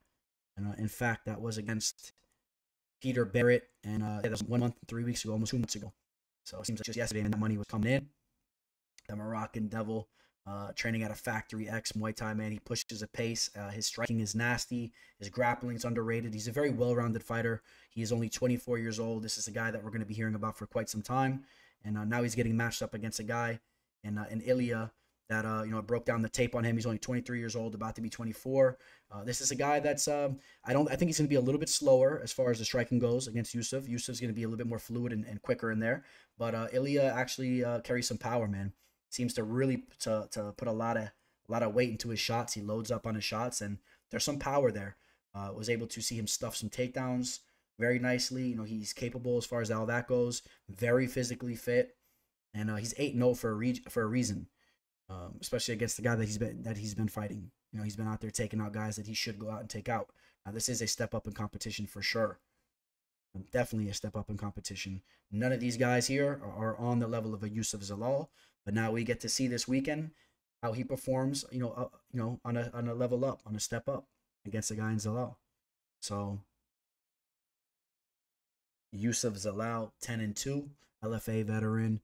And in fact, that was against Peter Barrett, and that was 1 month, 3 weeks ago, almost 2 months ago. So it seems like just yesterday, and that money was coming in. The Moroccan devil, training at a Factory X Muay Thai, man. He pushes a pace. His striking is nasty. His grappling is underrated. He's a very well-rounded fighter. He is only 24 years old. This is a guy that we're going to be hearing about for quite some time. And now he's getting matched up against a guy in Ilia that, you know, broke down the tape on him. He's only 23 years old, about to be 24. This is a guy that's, I think he's going to be a little bit slower as far as the striking goes against Youssef. Youssef's going to be a little bit more fluid and quicker in there. But Ilia actually carries some power, man. Seems to really to put a lot of weight into his shots. He loads up on his shots, and there's some power there. Was able to see him stuff some takedowns very nicely. You know, he's capable as far as all that goes. Very physically fit, and he's 8-0 for a reason. Especially against the guy that he's been fighting. You know, he's been out there taking out guys that he should go out and take out. This is a step up in competition for sure. Definitely a step up in competition. None of these guys here are on the level of a Youssef Zalal, but now we get to see this weekend how he performs, on a level up, on a step up against a guy in Zalal. So Youssef Zalal, 10-2, LFA veteran.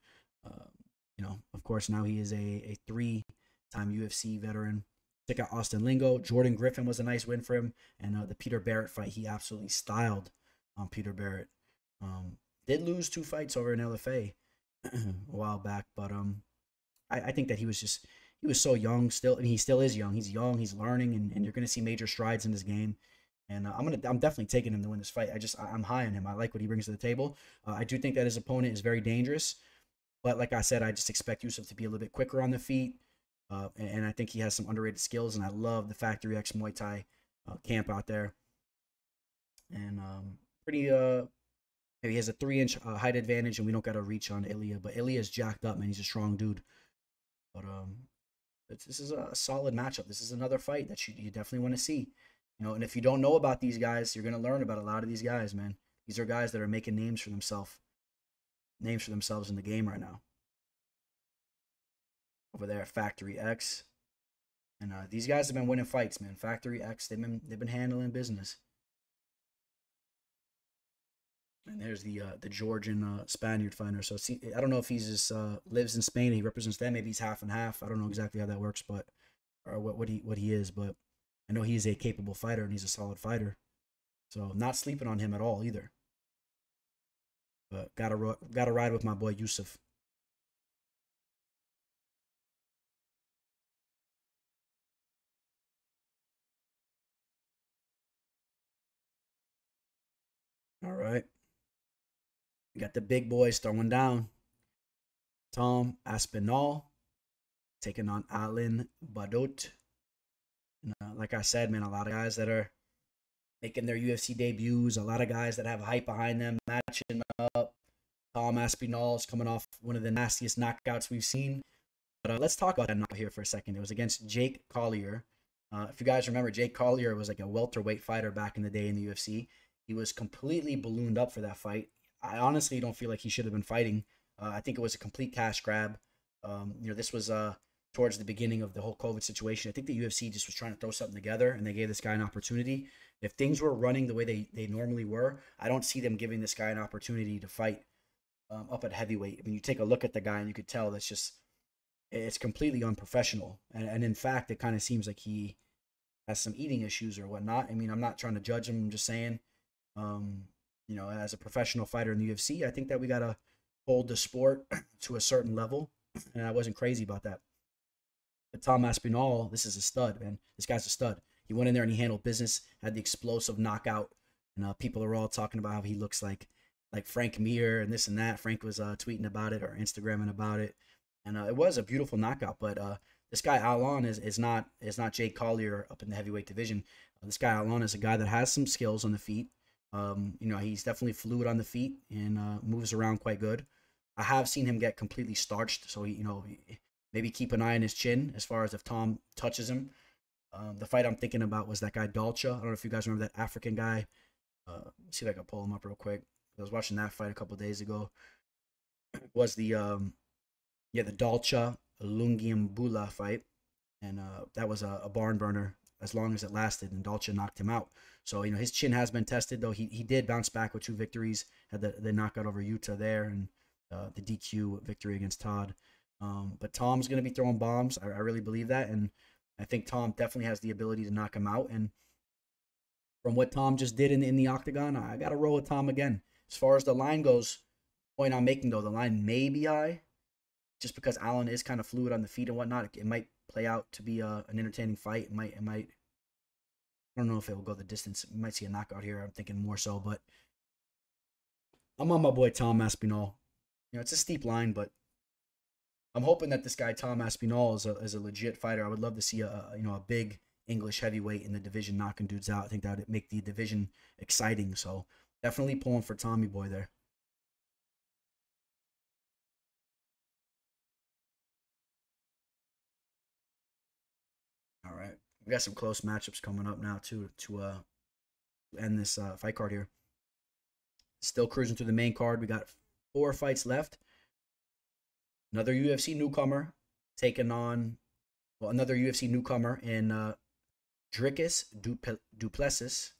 Of course, now he is a 3-time UFC veteran. Check out Austin Lingo. Jordan Griffin was a nice win for him. And the Peter Barrett fight, he absolutely styled on Peter Barrett. Did lose 2 fights over in LFA a while back, but I think that he was so young still. I mean, he still is young. He's young, he's learning, and you're going to see major strides in this game. And I'm definitely taking him to win this fight. I'm high on him. I like what he brings to the table. I do think that his opponent is very dangerous. But like I said, I just expect Youssef to be a little bit quicker on the feet. And I think he has some underrated skills. And I love the Factory X Muay Thai camp out there. And he has a 3-inch height advantage, and we don't got to reach on Ilia. But Ilia's jacked up, man. He's a strong dude. But this is a solid matchup. This is another fight that you definitely want to see. And if you don't know about these guys, you're going to learn about a lot of these guys, man. These are guys that are making names for themselves in the game right now. Over there at Factory X. And these guys have been winning fights, man. Factory X, they've been handling business. And there's the Georgian Spaniard fighter. So I don't know if he's just lives in Spain. He represents them. Maybe he's half and half. I don't know exactly how that works, but or what he is, but I know he's a capable fighter and he's a solid fighter. So not sleeping on him at all either. But gotta ride with my boy Youssef. All right. We got the big boys throwing down. Tom Aspinall taking on Alan Baudot. And, like I said, man, a lot of guys that are making their UFC debuts, a lot of guys that have hype behind them, matching up. Tom Aspinall is coming off one of the nastiest knockouts we've seen. But let's talk about that knockout here for a second. It was against Jake Collier. If you guys remember, Jake Collier was like a welterweight fighter back in the day in the UFC. He was completely ballooned up for that fight. I honestly don't feel like he should have been fighting. I think it was a complete cash grab. This was towards the beginning of the whole COVID situation. I think the UFC just was trying to throw something together, and they gave this guy an opportunity. If things were running the way they normally were, I don't see them giving this guy an opportunity to fight up at heavyweight. I mean, you take a look at the guy, and you could tell it's completely unprofessional. And in fact, it kind of seems like he has some eating issues or whatnot. I mean, I'm not trying to judge him. I'm just saying, as a professional fighter in the UFC, I think that we got to hold the sport to a certain level. And I wasn't crazy about that. But Tom Aspinall, this is a stud, man. This guy's a stud. He went in there and he handled business, had the explosive knockout. And people are all talking about how he looks like Frank Mir and this and that. Frank was tweeting about it or Instagramming about it. And it was a beautiful knockout. But this guy Alon is not Jake Collier up in the heavyweight division. This guy Alon is a guy that has some skills on the feet. He's definitely fluid on the feet and moves around quite good. I have seen him get completely starched, so maybe keep an eye on his chin as far as if Tom touches him. The fight I'm thinking about was that guy Dalcha. I don't know if you guys remember that African guy. Let's see if I can pull him up real quick. I was watching that fight a couple of days ago. It was the Dalcha Lungiambula fight, and that was a barn burner as long as it lasted, and Dalcha knocked him out. So his chin has been tested, though he did bounce back with 2 victories. Had the knockout over Utah there, and the DQ victory against Todd. But Tom's going to be throwing bombs. I really believe that. And I think Tom definitely has the ability to knock him out. And from what Tom just did in the octagon, I got to roll with Tom again. As far as the line goes, point I'm making, though, the line may be high. Just because Allen is kind of fluid on the feet and whatnot, it might play out to be an entertaining fight. It might. I don't know if it will go the distance. We might see a knockout here. I'm thinking more so. But I'm on my boy Tom Aspinall. It's a steep line, but I'm hoping that this guy Tom Aspinall is a legit fighter. I would love to see a big English heavyweight in the division knocking dudes out. I think that would make the division exciting. So definitely pulling for Tommy boy there. All right, we got some close matchups coming up now too to end this fight card here. Still cruising through the main card. We got 4 fights left. Another UFC newcomer taking on, well, another UFC newcomer in Dricus du Plessis,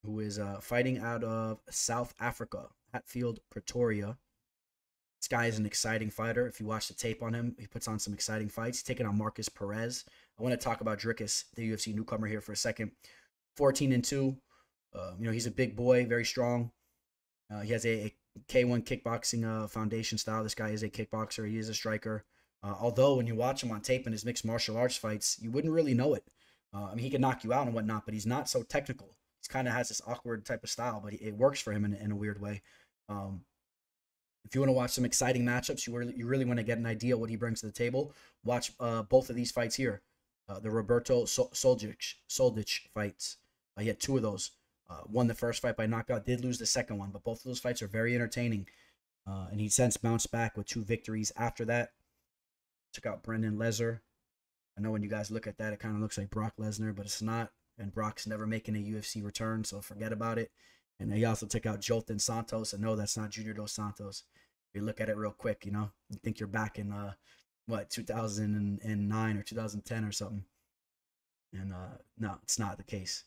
who is fighting out of South Africa, Hatfield, Pretoria. This guy is an exciting fighter. If you watch the tape on him, he puts on some exciting fights. He's taking on Markus Perez. I want to talk about Dricus, the UFC newcomer, here for a second. 14-2. You know, he's a big boy, very strong. He has a K1 kickboxing foundation style. This guy is a kickboxer. He is a striker. Although when you watch him on tape in his mixed martial arts fights, you wouldn't really know it. I mean, he can knock you out and whatnot, but he's not so technical. He kind of has this awkward type of style, but it works for him in a weird way. If you want to watch some exciting matchups, you really want to get an idea what he brings to the table, watch both of these fights here. The Roberto Soldic fights. He had 2 of those. Won the first fight by knockout, did lose the second one, but both of those fights are very entertaining. And he since bounced back with 2 victories after that. Took out Brendan Lesnar. I know when you guys look at that, it kind of looks like Brock Lesnar, but it's not. And Brock's never making a UFC return, so forget about it. And he also took out Jolton Santos. And no, that's not Junior Dos Santos. If you look at it real quick, you know, you think you're back in, 2009 or 2010 or something. And no, it's not the case.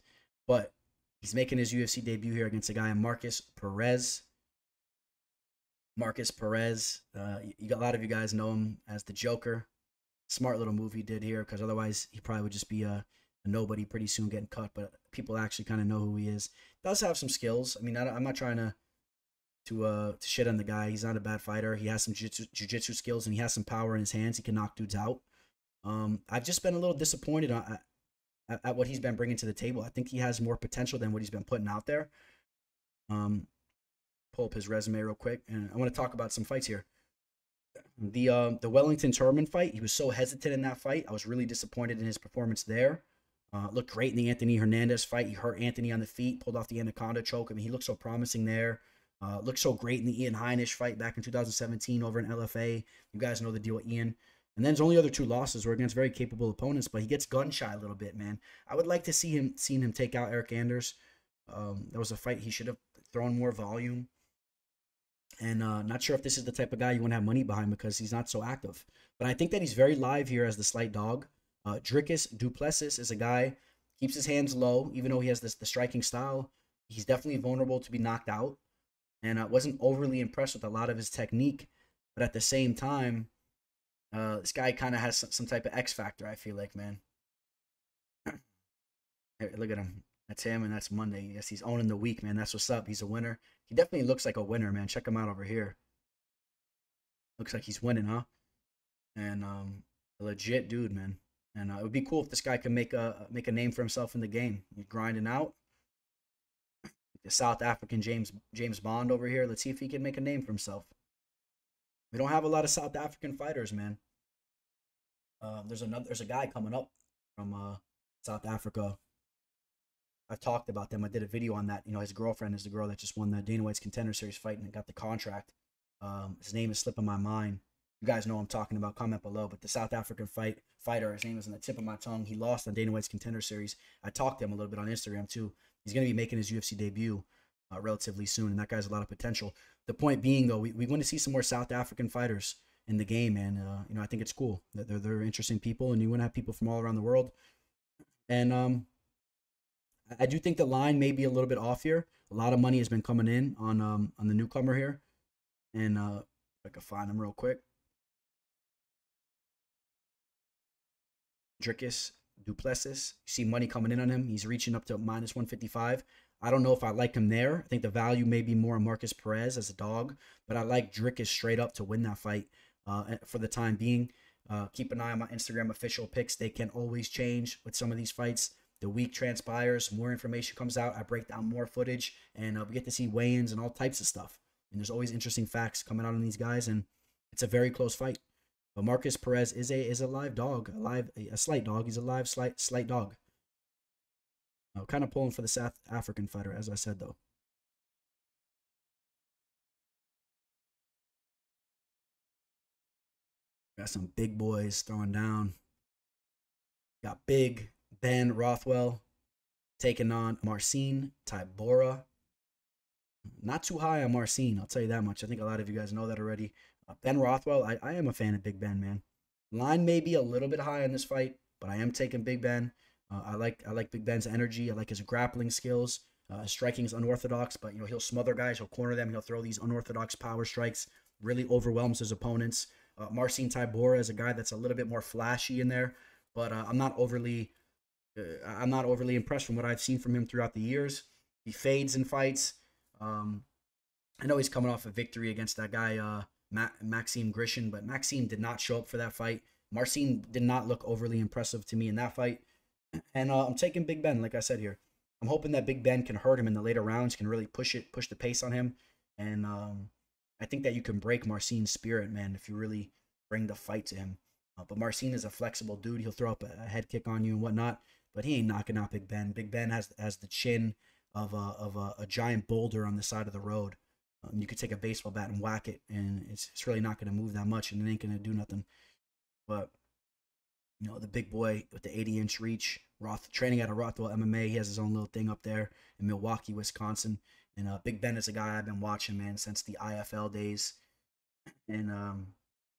But he's making his UFC debut here against a guy, Markus Perez. Markus Perez, a lot of you guys know him as the Joker. Smart little move he did here, because otherwise he probably would just be a nobody pretty soon getting cut. But people actually kind of know who he is. Does have some skills. I mean, I'm not trying to shit on the guy. He's not a bad fighter. He has some jiu-jitsu skills, and he has some power in his hands. He can knock dudes out. I've just been a little disappointed at what he's been bringing to the table. I think he has more potential than what he's been putting out there. Pull up his resume real quick, and I want to talk about some fights here. The Wellington Turman fight, he was so hesitant in that fight. I was really disappointed in his performance there. Looked great in the Anthony Hernandez fight. He hurt Anthony on the feet, pulled off the anaconda choke. I mean, he looked so promising there. Looked so great in the Ian Heinisch fight back in 2017 over in LFA. You guys know the deal with Ian. And then his only other 2 losses were against very capable opponents, but he gets gun shy a little bit, man. I would like to seen him take out Eric Anders. That was a fight he should have thrown more volume. And not sure if this is the type of guy you want to have money behind, because he's not so active. But I think that he's very live here as the slight dog. Dricus du Plessis is a guy, keeps his hands low, even though he has the striking style. He's definitely vulnerable to be knocked out. And I wasn't overly impressed with a lot of his technique. But at the same time, this guy kind of has some type of X factor, I feel like, man. Hey, look at him. That's him, and that's Monday. Yes, he's owning the week, man. That's what's up. He's a winner. He definitely looks like a winner, man. Check him out over here. Looks like he's winning, huh? And a legit dude, man. And it would be cool if this guy could make a name for himself in the game. He's grinding out. The South African James Bond over here. Let's see if he can make a name for himself. We don't have a lot of South African fighters, man. There's a guy coming up from South Africa. I've talked about them. I did a video on that. You know, his girlfriend is the girl that just won the Dana White's Contender Series fight and got the contract. His name is slipping my mind. You guys know what I'm talking about. Comment below. But the South African fighter, his name is on the tip of my tongue. He lost on Dana White's Contender Series. I talked to him a little bit on Instagram too. He's going to be making his UFC debut relatively soon, and that guy's a lot of potential. The point being, though, we want to see some more South African fighters in the game, and you know, I think it's cool. They're interesting people, and you want to have people from all around the world. And I do think the line may be a little bit off here. A lot of money has been coming in on the newcomer here, and if I can find him real quick. Dricus du Plessis. You see money coming in on him. He's reaching up to minus 155. I don't know if I like him there. I think the value may be more on Markus Perez as a dog, but I like Dricus straight up to win that fight for the time being. Keep an eye on my Instagram official picks. They can always change with some of these fights. The week transpires, more information comes out. I break down more footage, and we get to see weigh-ins and all types of stuff. And there's always interesting facts coming out on these guys, and it's a very close fight. But Markus Perez is a live dog, a slight dog. He's a live slight dog. Kind of pulling for the South African fighter, as I said, though. Got some big boys throwing down. Got big Ben Rothwell taking on Marcin Tybura. Not too high on Marcin, I'll tell you that much. I think a lot of you guys know that already. Ben Rothwell, I am a fan of Big Ben, man. Line may be a little bit high in this fight, but I am taking Big Ben. I like Big Ben's energy. I like his grappling skills. Striking is unorthodox, but he'll smother guys, he'll corner them, he'll throw these unorthodox power strikes. Really overwhelms his opponents. Marcin Tybura is a guy that's a little bit more flashy in there, but I'm not overly impressed from what I've seen from him throughout the years. He fades in fights. I know he's coming off a victory against that guy Maxime Grishin, but Maxime did not show up for that fight. Marcin did not look overly impressive to me in that fight. And I'm taking Big Ben, like I said here. I'm hoping that Big Ben can hurt him in the later rounds, can really push the pace on him. And I think that you can break Marcin's spirit, man, if you really bring the fight to him. But Marcin is a flexible dude. He'll throw up a head kick on you and whatnot, but he ain't knocking out Big Ben. Big Ben has the chin of a giant boulder on the side of the road. You could take a baseball bat and whack it, and it's really not going to move that much, and it ain't going to do nothing. But the big boy with the 80-inch reach, training at a Rothwell MMA. He has his own little thing up there in Milwaukee, Wisconsin. And Big Ben is a guy I've been watching, man, since the IFL days. And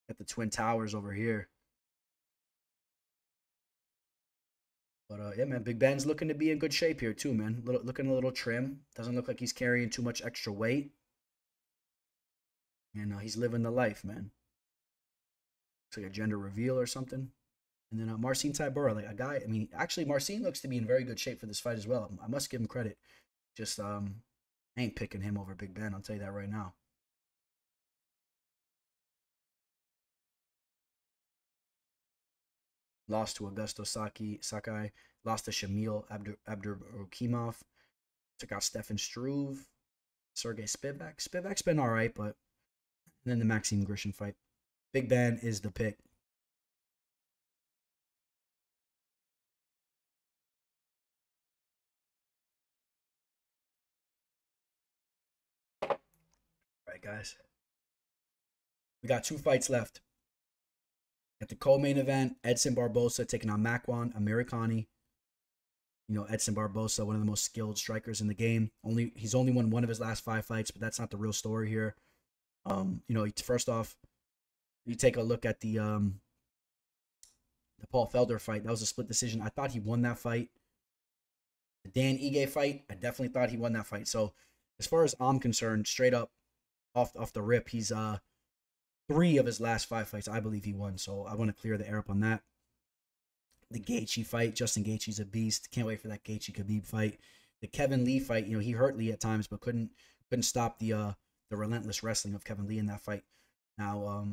at the Twin Towers over here. But yeah, man, Big Ben's looking to be in good shape here too, man. Looking a little trim. Doesn't look like he's carrying too much extra weight. And he's living the life, man. Looks like a gender reveal or something. And then Marcin Tybura, like a guy. I mean, actually, Marcin looks to be in very good shape for this fight as well. I must give him credit. Just I ain't picking him over Big Ben. I'll tell you that right now. Lost to Augusto Sakai. Lost to Shamil Abdurkimov. Took out Stefan Struve. Sergey Spivak. Spivak's been all right, but and then the Maxime Grishin fight. Big Ben is the pick. All right, guys. We got 2 fights left. At the co-main event, Edson Barboza taking on Makwan Amirkhani. Edson Barboza, one of the most skilled strikers in the game. He's only won 1 of his last 5 fights, but that's not the real story here. First off, you take a look at the Paul Felder fight. That was a split decision. I thought he won that fight. The Dan Ige fight, I definitely thought he won that fight. So as far as I'm concerned, straight up off the rip, he's 3 of his last 5 fights, I believe he won. So I want to clear the air up on that. The Gaethje fight, Justin Gaethje's a beast. Can't wait for that Gaethje Khabib fight. The Kevin Lee fight, he hurt Lee at times, but couldn't stop the relentless wrestling of Kevin Lee in that fight. Now,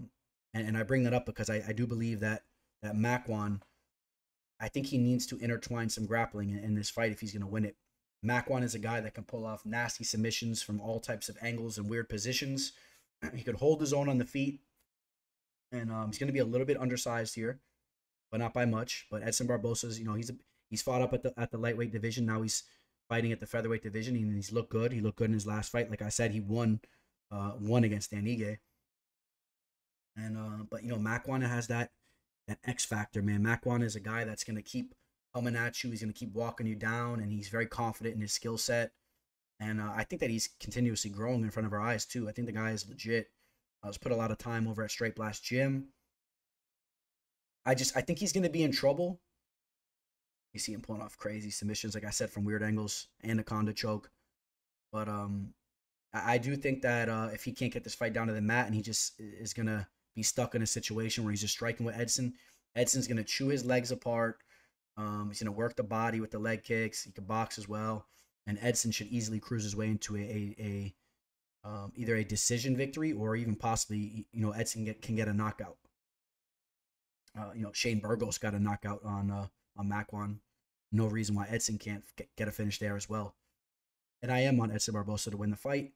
and I bring that up because I do believe that Makwan, I think he needs to intertwine some grappling in this fight if he's going to win it. Makwan is a guy that can pull off nasty submissions from all types of angles and weird positions. He could hold his own on the feet, and he's going to be a little bit undersized here, but not by much. But Edson Barboza's, he's fought up at the lightweight division. Now he's fighting at the featherweight division, and he's looked good. He looked good in his last fight. Like I said, he won against Dan Ige. And but Makwan has that X factor, man. Makwan is a guy that's going to keep coming at you. He's going to keep walking you down, and he's very confident in his skill set. And I think that he's continuously growing in front of our eyes, too. I think the guy is legit. He's put a lot of time over at Straight Blast Gym. I think he's going to be in trouble. You see him pulling off crazy submissions, like I said, from weird angles, anaconda choke. But I do think that if he can't get this fight down to the mat and he just is going to be stuck in a situation where he's just striking with Edson, Edson's going to chew his legs apart. He's going to work the body with the leg kicks. He can box as well. And Edson should easily cruise his way into either a decision victory or even possibly, Edson can get a knockout. Shane Burgos got a knockout on Makwan. No reason why Edson can't get a finish there as well. And I am on Edson Barboza to win the fight.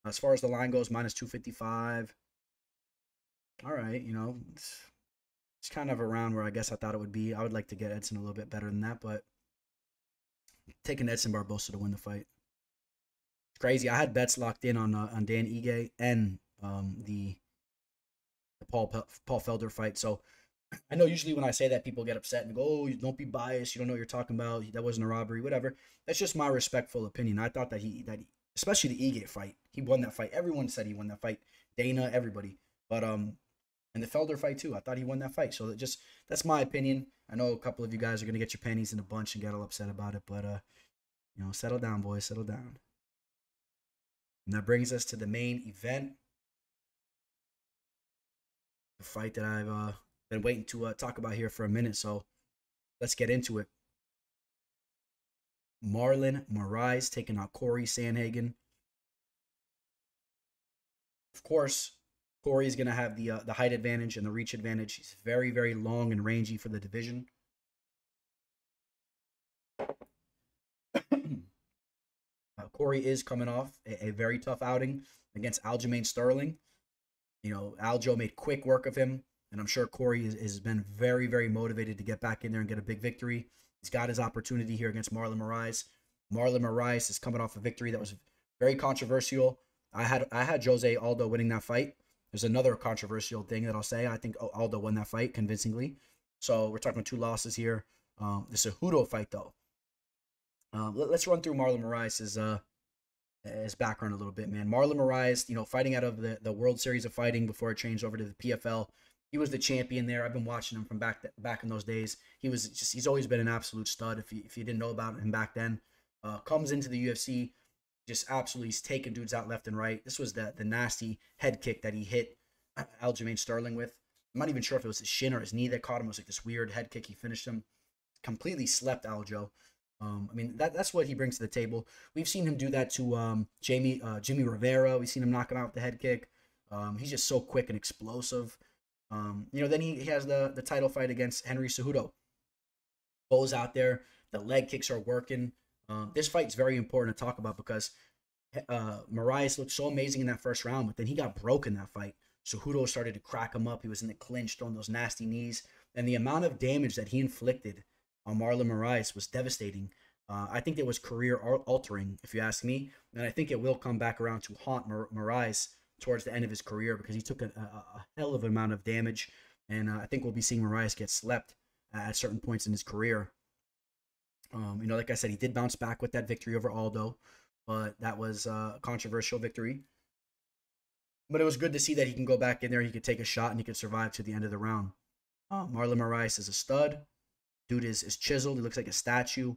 As far as the line goes, minus 255. All right, it's kind of around where I guess I thought it would be. I would like to get Edson a little bit better than that, but taking Edson Barboza to win the fight. It's crazy. I had bets locked in on Dan Ige and the Paul Felder fight. So I know usually when I say that, people get upset and go, "Oh, don't be biased. You don't know what you're talking about. That wasn't a robbery, whatever." That's just my respectful opinion. I thought that especially the Egate fight, he won that fight. Everyone said he won that fight. Dana, everybody. But and the Felder fight too. I thought he won that fight. So that's my opinion. I know a couple of you guys are gonna get your panties in a bunch and get all upset about it, but settle down, boys, settle down. And that brings us to the main event, the fight that I've been waiting to talk about here for a minute. So let's get into it. Marlon Moraes taking out Cory Sandhagen. Of course, Cory is going to have the height advantage and the reach advantage. He's very, very long and rangy for the division. Cory is coming off a very tough outing against Aljamain Sterling. You know, Aljo made quick work of him, and I'm sure Cory has been very, very motivated to get back in there and get a big victory. He's got his opportunity here against Marlon Moraes. Marlon Moraes is coming off a victory that was very controversial. I had Jose Aldo winning that fight. There's another controversial thing that I'll say. I think Aldo won that fight convincingly. So we're talking about 2 losses here. The Cejudo fight, though. Let's run through Marlon Moraes' his background a little bit, man. Marlon Moraes, you know, fighting out of the World Series of Fighting before it changed over to the PFL. He was the champion there. I've been watching him from back in those days. He's always been an absolute stud. If you didn't know about him back then, comes into the UFC, just absolutely he's taking dudes out left and right. This was the nasty head kick that he hit Aljamain Sterling with. I'm not even sure if it was his shin or his knee that caught him. It was like this weird head kick. He finished him. Completely slept Aljo. I mean, that's what he brings to the table. We've seen him do that to Jimmy Rivera. We've seen him knock him out with the head kick. He's just so quick and explosive. You know, then he has the title fight against Henry Cejudo. Goes out there. The leg kicks are working. This fight's very important to talk about because Moraes looked so amazing in that first round, but then he got broke in that fight. Cejudo started to crack him up. He was in the clinch, throwing those nasty knees. And the amount of damage that he inflicted on Marlon Moraes was devastating. I think it was career-altering, if you ask me. And I think it will come back around to haunt Moraes towards the end of his career because he took a hell of an amount of damage. And I think we'll be seeing Moraes get slept at certain points in his career. You know, like I said, he did bounce back with that victory over Aldo, but that was a controversial victory. But it was good to see that he can go back in there, he could take a shot, and he could survive to the end of the round. Marlon Moraes is a stud. Dude is chiseled. He looks like a statue.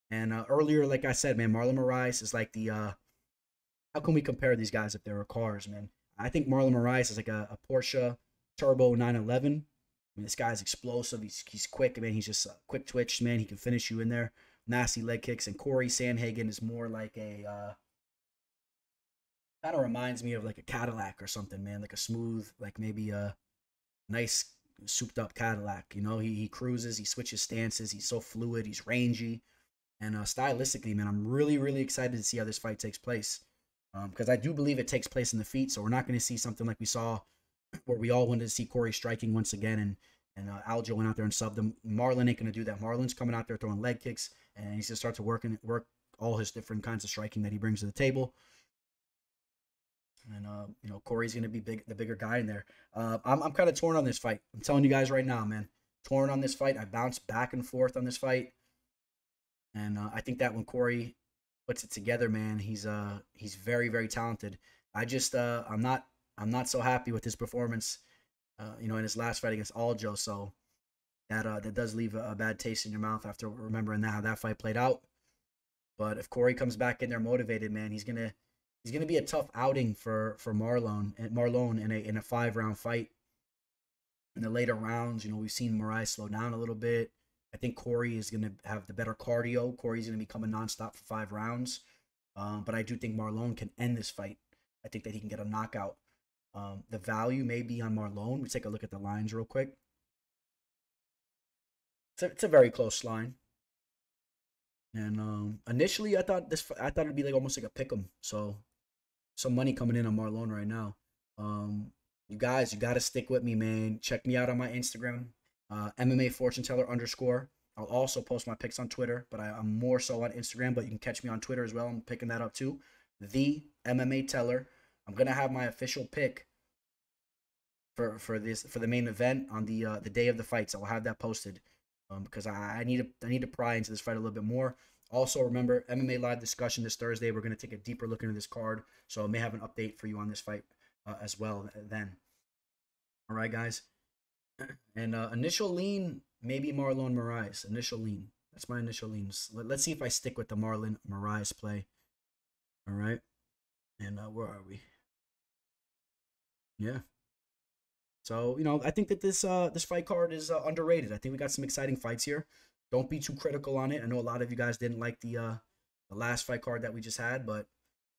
And earlier, like I said, man, Marlon Moraes is like the how can we compare these guys if they were cars, man? I think Marlon Moraes is like a Porsche Turbo 911. I mean, this guy's explosive. He's quick, man. He's just quick twitch, man. He can finish you in there. Nasty leg kicks. And Cory Sandhagen is more like a kind of reminds me of like a Cadillac or something, man. Like a smooth, like maybe a nice souped up Cadillac. You know, he cruises, he switches stances, he's so fluid, he's rangy, and stylistically, man, I'm really, really excited to see how this fight takes place, because I do believe it takes place in the feet. So we're not going to see something like we saw where we all wanted to see Cory striking once again, and Aljo went out there and subbed him. Marlon ain't going to do that. Marlon's coming out there throwing leg kicks, and he's going to start to work all his different kinds of striking that he brings to the table. And you know, Cory's gonna be the bigger guy in there. I'm kind of torn on this fight. I'm telling you guys right now, man, torn on this fight. I bounce back and forth on this fight, and I think that when Cory puts it together, man, he's very, very talented. I just I'm not so happy with his performance, you know, in his last fight against Aljo. So that does leave a bad taste in your mouth after remembering how that fight played out. But if Cory comes back in there motivated, man, he's gonna be a tough outing for Marlon in a 5-round fight. In the later rounds, you know, we've seen Moraes slow down a little bit. I think Cory is going to have the better cardio. Cory's going to be coming nonstop for 5 rounds. But I do think Marlon can end this fight. I think that he can get a knockout. The value may be on Marlon. We take a look at the lines real quick. It's a very close line. And initially, I thought it'd be like almost like a pick'em. So some money coming in on Marlon right now. You guys, you got to stick with me, man. Check me out on my Instagram, MMA Fortune Teller _. I'll also post my picks on Twitter, but I'm more so on Instagram, but you can catch me on Twitter as well. I'm picking that up too. The MMA Teller. I'm going to have my official pick for the main event on the day of the fights. I'll have that posted because I need to pry into this fight a little bit more. Also, remember, MMA Live discussion this Thursday. We're going to take a deeper look into this card, so I may have an update for you on this fight as well then. All right, guys. And initial lean, maybe Marlon Moraes. Initial lean. That's my initial leans. Let's see if I stick with the Marlon Moraes play. All right. And where are we? Yeah. So, you know, I think that this fight card is underrated. I think we got some exciting fights here. Don't be too critical on it. I know a lot of you guys didn't like the last fight card that we just had, but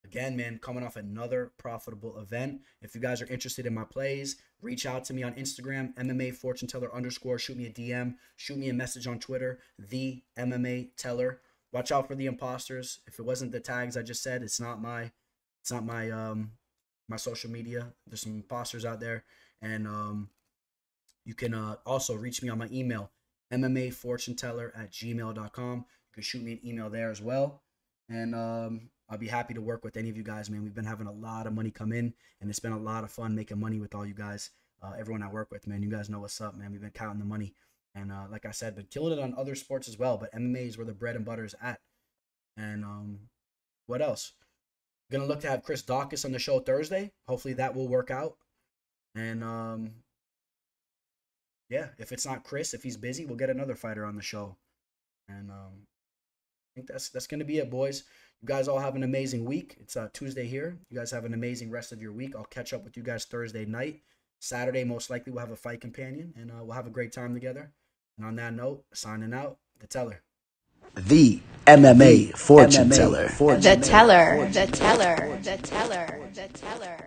again, man, coming off another profitable event. If you guys are interested in my plays, reach out to me on Instagram, MMA Fortune Teller _. Shoot me a DM. Shoot me a message on Twitter, the MMA Teller. Watch out for the imposters. If it wasn't the tags I just said, it's not my my social media. There's some imposters out there, and you can also reach me on my email, MMAFortuneTeller@gmail.com. You can shoot me an email there as well, and I'll be happy to work with any of you guys, man. We've been having a lot of money come in, and it's been a lot of fun making money with all you guys. Everyone I work with, man. You guys know what's up, man. We've been counting the money. And like I said, been killing it on other sports as well. But MMA is where the bread and butter is at. And what else? Going to look to have Chris Daukaus on the show Thursday. Hopefully that will work out. And yeah, if it's not Chris, if he's busy, we'll get another fighter on the show. And I think that's going to be it, boys. You guys all have an amazing week. It's Tuesday here. You guys have an amazing rest of your week. I'll catch up with you guys Thursday night. Saturday, most likely, we'll have a fight companion, and we'll have a great time together. And on that note, signing out, the Teller. The MMA Fortune Teller. The Teller. The Teller. The Teller. The Teller.